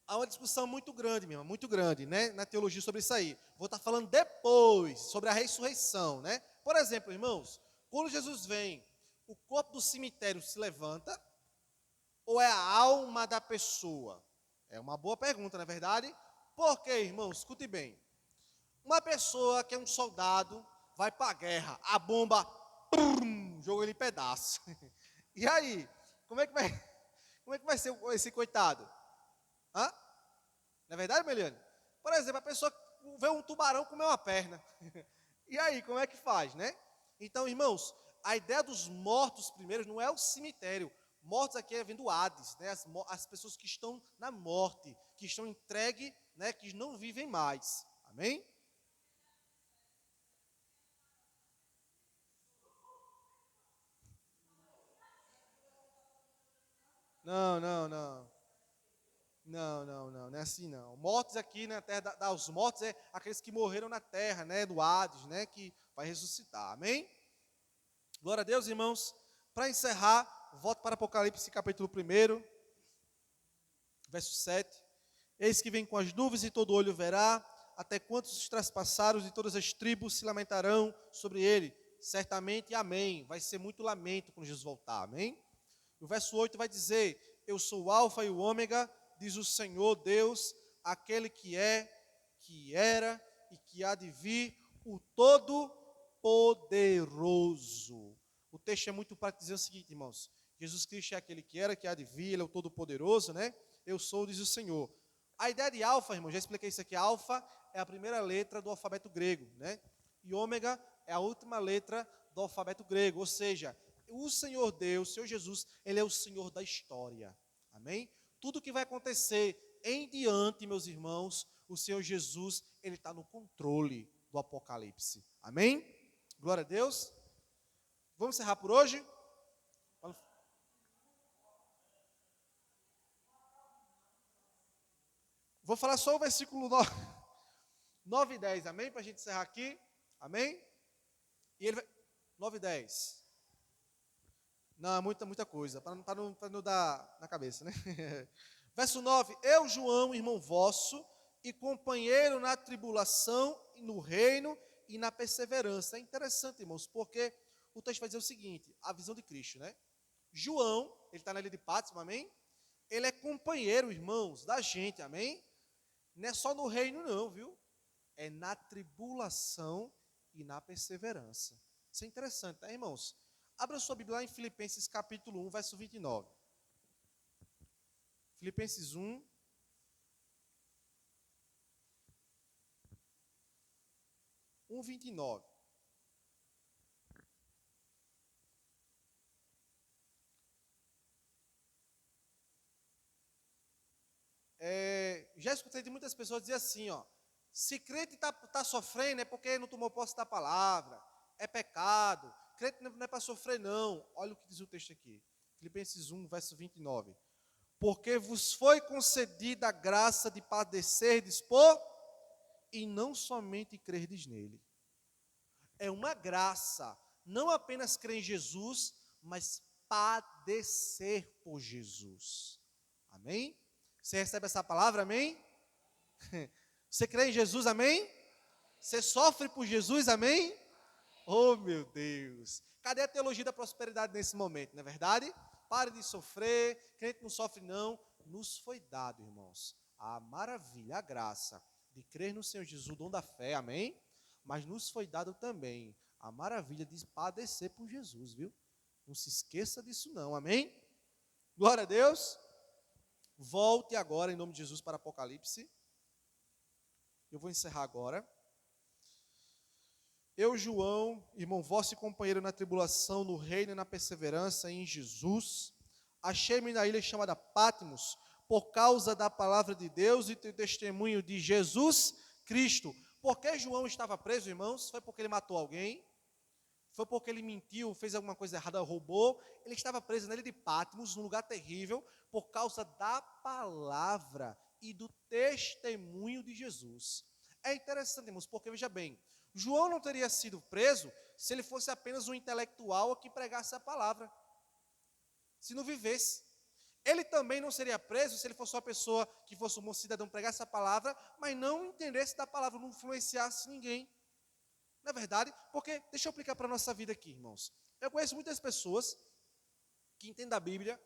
Há uma discussão muito grande, minha irmã, muito grande, né, na teologia sobre isso aí. Vou estar falando depois sobre a ressurreição, né? Por exemplo, irmãos, quando Jesus vem, o corpo do cemitério se levanta ou é a alma da pessoa? É uma boa pergunta, não é verdade? Por quê, irmãos? Escute bem. Uma pessoa que é um soldado vai para a guerra, a bomba joga ele em pedaços. E aí, como é que vai ser esse coitado? Hã? Não é verdade, Meliane? Por exemplo, a pessoa vê um tubarão comer uma perna. E aí, como é que faz, né? Então, irmãos, a ideia dos mortos primeiros não é o cemitério. Mortos aqui é vindo Hades, né? As pessoas que estão na morte, que estão entregues, né? Que não vivem mais. Amém? Não. Não é assim não. Mortos aqui na terra, os mortos é aqueles que morreram na terra, né, do Hades, né, que vai ressuscitar. Amém? Glória a Deus, irmãos. Para encerrar, volto para Apocalipse capítulo 1, verso 7. Eis que vem com as nuvens e todo olho verá, até quantos os traspassaram e todas as tribos se lamentarão sobre ele. Certamente, amém. Vai ser muito lamento quando Jesus voltar, amém? O verso 8 vai dizer: eu sou o alfa e o ômega, diz o Senhor Deus, aquele que é, que era e que há de vir, o Todo-Poderoso. O texto é muito para dizer o seguinte, irmãos: Jesus Cristo é aquele que era, que há de vir, ele é o Todo-Poderoso, né? Eu sou, diz o Senhor. A ideia de alfa, irmão, já expliquei isso aqui, alfa é a primeira letra do alfabeto grego, né? E ômega é a última letra do alfabeto grego, ou seja, o Senhor Deus, o Senhor Jesus, ele é o Senhor da história. Amém? Tudo que vai acontecer em diante, meus irmãos, o Senhor Jesus, ele está no controle do Apocalipse. Amém? Glória a Deus. Vamos encerrar por hoje? Vou falar só o versículo 9 e 10, amém? Para a gente encerrar aqui, amém? E ele vai, 9 e 10. Não, é muita coisa, para não dar na cabeça, né? Verso 9: eu, João, irmão vosso, e companheiro na tribulação, e no reino e na perseverança. É interessante, irmãos, porque o texto vai dizer o seguinte: a visão de Cristo, né? João, ele está na ilha de Patmos, amém? Ele é companheiro, irmãos, da gente, amém? Não é só no reino, não, viu? É na tribulação e na perseverança. Isso é interessante, tá, irmãos? Abra sua Bíblia lá em Filipenses capítulo 1, verso 29. Filipenses 1. Um 29. Já escutei de muitas pessoas dizer assim, ó: se crente tá sofrendo é porque não tomou posse da palavra, é pecado, crente não é para sofrer não. Olha o que diz o texto aqui, Filipenses 1, verso 29. Porque vos foi concedida a graça de padecerdes por, e não somente crerdes nele. É uma graça, não apenas crer em Jesus, mas padecer por Jesus. Amém? Você recebe essa palavra, amém? Você crê em Jesus, amém? Você sofre por Jesus, amém? Oh, meu Deus. Cadê a teologia da prosperidade nesse momento, não é verdade? Pare de sofrer, crente não sofre não. Nos foi dado, irmãos, a maravilha, a graça de crer no Senhor Jesus, o dom da fé, amém? Mas nos foi dado também a maravilha de padecer por Jesus, viu? Não se esqueça disso não, amém? Glória a Deus. Volte agora, em nome de Jesus, para Apocalipse. Eu vou encerrar agora. Eu, João, irmão vosso e companheiro na tribulação, no reino e na perseverança em Jesus, achei-me na ilha chamada Patmos, por causa da palavra de Deus e do testemunho de Jesus Cristo, Por que João estava preso, irmãos? Foi porque ele matou alguém? Foi porque ele mentiu, fez alguma coisa errada, roubou? Ele estava preso na ilha de Patmos, num lugar terrível, por causa da palavra e do testemunho de Jesus. É interessante, irmãos, porque veja bem, João não teria sido preso se ele fosse apenas um intelectual que pregasse a palavra, se não vivesse. Ele também não seria preso se ele fosse uma pessoa que fosse um bom cidadão, pregasse a palavra, mas não entendesse da palavra, não influenciasse ninguém. Não é verdade? Porque, deixa eu aplicar para a nossa vida aqui, irmãos. Eu conheço muitas pessoas que entendem a Bíblia,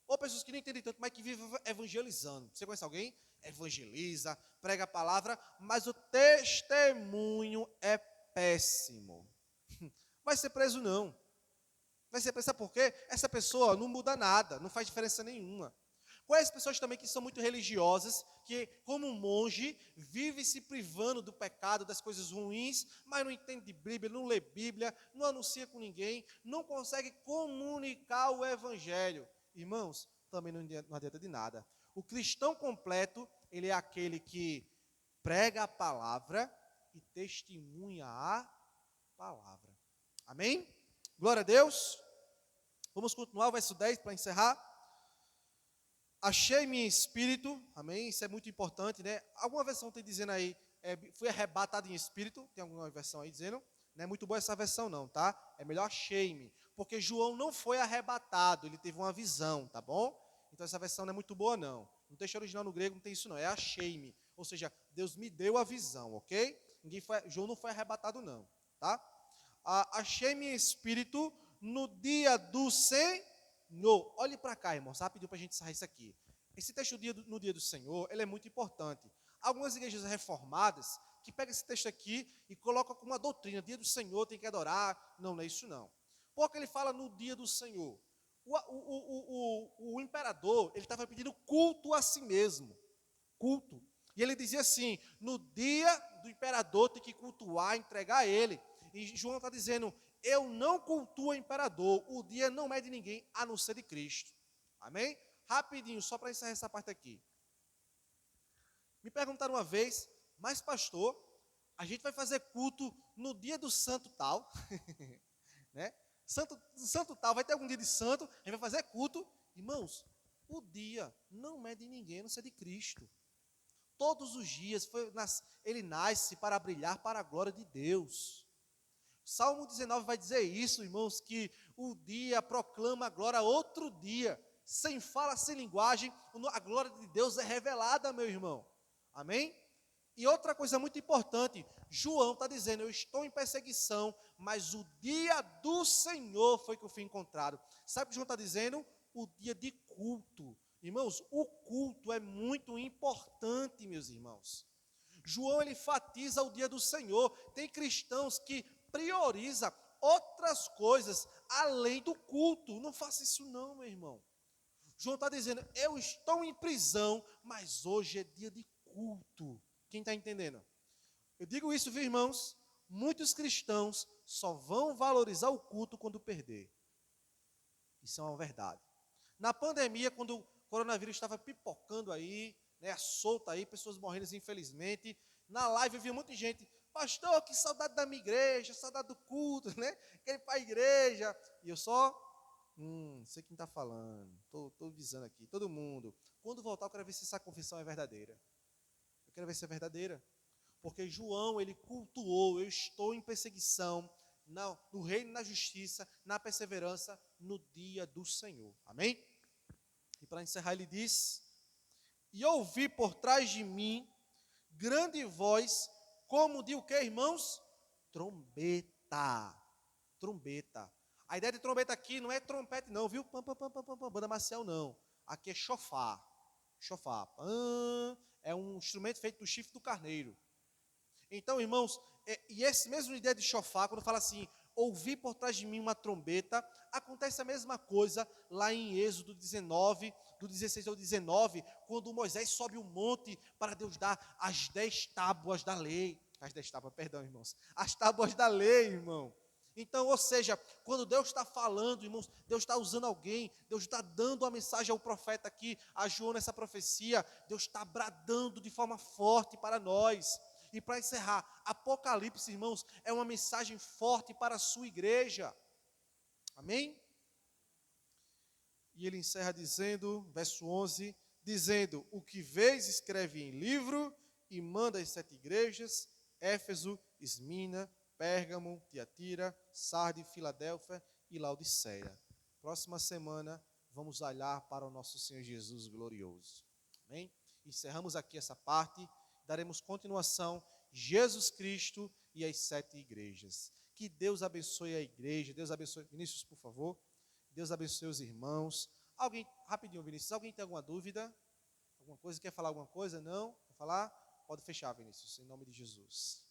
ou pessoas que não entendem tanto, mas que vivem evangelizando. Você conhece alguém? Evangeliza, prega a palavra, mas o testemunho é péssimo. Vai ser preso não. Vai ser preso, sabe por quê? Essa pessoa não muda nada, não faz diferença nenhuma. Conhece pessoas também que são muito religiosas, que, como um monge, vive se privando do pecado, das coisas ruins, mas não entende de Bíblia, não lê Bíblia, não anuncia com ninguém, não consegue comunicar o Evangelho. Irmãos, também não adianta de nada. O cristão completo, ele é aquele que prega a palavra e testemunha a palavra. Amém? Glória a Deus. Vamos continuar o verso 10 para encerrar. Achei-me em espírito, amém? Isso é muito importante, né? Alguma versão tem dizendo aí, fui arrebatado em espírito, tem alguma versão aí dizendo? Não é muito boa essa versão não, tá? É melhor achei-me, porque João não foi arrebatado, ele teve uma visão, tá bom? Então essa versão não é muito boa não. No texto original no grego não tem isso não, é achei-me. Ou seja, Deus me deu a visão, ok? João não foi arrebatado não, tá? Achei-me em espírito no dia do Senhor. Olhe para cá, irmãos, rapidinho para a gente encerrar isso aqui. Esse texto no dia do Senhor, ele é muito importante. Algumas igrejas reformadas que pegam esse texto aqui e colocam como uma doutrina, dia do Senhor tem que adorar. Não, não é isso não. Porque ele fala no dia do Senhor. O imperador, ele estava pedindo culto a si mesmo. Culto. E ele dizia assim, no dia do imperador tem que cultuar, entregar a ele. E João está dizendo, eu não cultuo o imperador, o dia não é de ninguém, a não ser de Cristo. Amém? Rapidinho, só para encerrar essa parte aqui. Me perguntaram uma vez, mas pastor, a gente vai fazer culto no dia do santo tal, né? Santo tal, vai ter algum dia de santo, a gente vai fazer culto. Irmãos, o dia não é de ninguém, a não ser de Cristo. Todos os dias, ele nasce para brilhar para a glória de Deus. Salmo 19 vai dizer isso, irmãos, que o dia proclama a glória outro dia, sem fala, sem linguagem, a glória de Deus é revelada, meu irmão. Amém? E outra coisa muito importante, João está dizendo, eu estou em perseguição, mas o dia do Senhor foi que eu fui encontrado. Sabe o que João está dizendo? O dia de culto. Irmãos, o culto é muito importante, meus irmãos. João, ele enfatiza o dia do Senhor. Tem cristãos que prioriza outras coisas além do culto. Não faça isso não, meu irmão. João está dizendo, eu estou em prisão, mas hoje é dia de culto. Quem está entendendo? Eu digo isso, viu, irmãos? Muitos cristãos só vão valorizar o culto quando perder. Isso é uma verdade. Na pandemia, quando o coronavírus estava pipocando aí, né, solta aí, pessoas morrendo infelizmente, na live eu via muita gente, pastor, que saudade da minha igreja, saudade do culto, né? Quero ir para a igreja. E eu só, sei quem está falando, estou avisando aqui, todo mundo. Quando voltar, eu quero ver se essa confissão é verdadeira. Eu quero ver se é verdadeira. Porque João, ele cultuou, eu estou em perseguição, no reino, na justiça, na perseverança, no dia do Senhor. Amém? E para encerrar, ele diz, e ouvi por trás de mim, grande voz, como de o que, irmãos? Trombeta. Trombeta. A ideia de trombeta aqui não é trompete não, viu? Pam, pam, pam, pam, pam, banda marcial não. Aqui é chofar. Chofar. É um instrumento feito do chifre do carneiro. Então, irmãos, e esse mesmo ideia de chofar, quando fala assim, ouvi por trás de mim uma trombeta, acontece a mesma coisa lá em Êxodo 19, do 16 ao 19, quando Moisés sobe o monte para Deus dar as 10 tábuas da lei. As 10 tábuas, perdão, irmãos. As tábuas da lei, irmão. Então, ou seja, quando Deus está falando, irmãos, Deus está usando alguém, Deus está dando a mensagem ao profeta aqui, a João nessa profecia, Deus está bradando de forma forte para nós. E para encerrar, Apocalipse, irmãos, é uma mensagem forte para a sua igreja. Amém? E ele encerra dizendo, verso 11, dizendo: o que vês escreve em livro e manda às 7 igrejas, Éfeso, Esmina, Pérgamo, Tiatira, Sarde, Filadélfia e Laodiceia. Próxima semana vamos olhar para o nosso Senhor Jesus glorioso. Amém? Encerramos aqui essa parte, daremos continuação, Jesus Cristo e as 7 igrejas. Que Deus abençoe a igreja, Deus abençoe, Vinícius, por favor. Deus abençoe os irmãos. Alguém, rapidinho, Vinícius, alguém tem alguma dúvida? Alguma coisa? Quer falar alguma coisa? Não? Quer falar? Pode fechar, Vinícius, em nome de Jesus.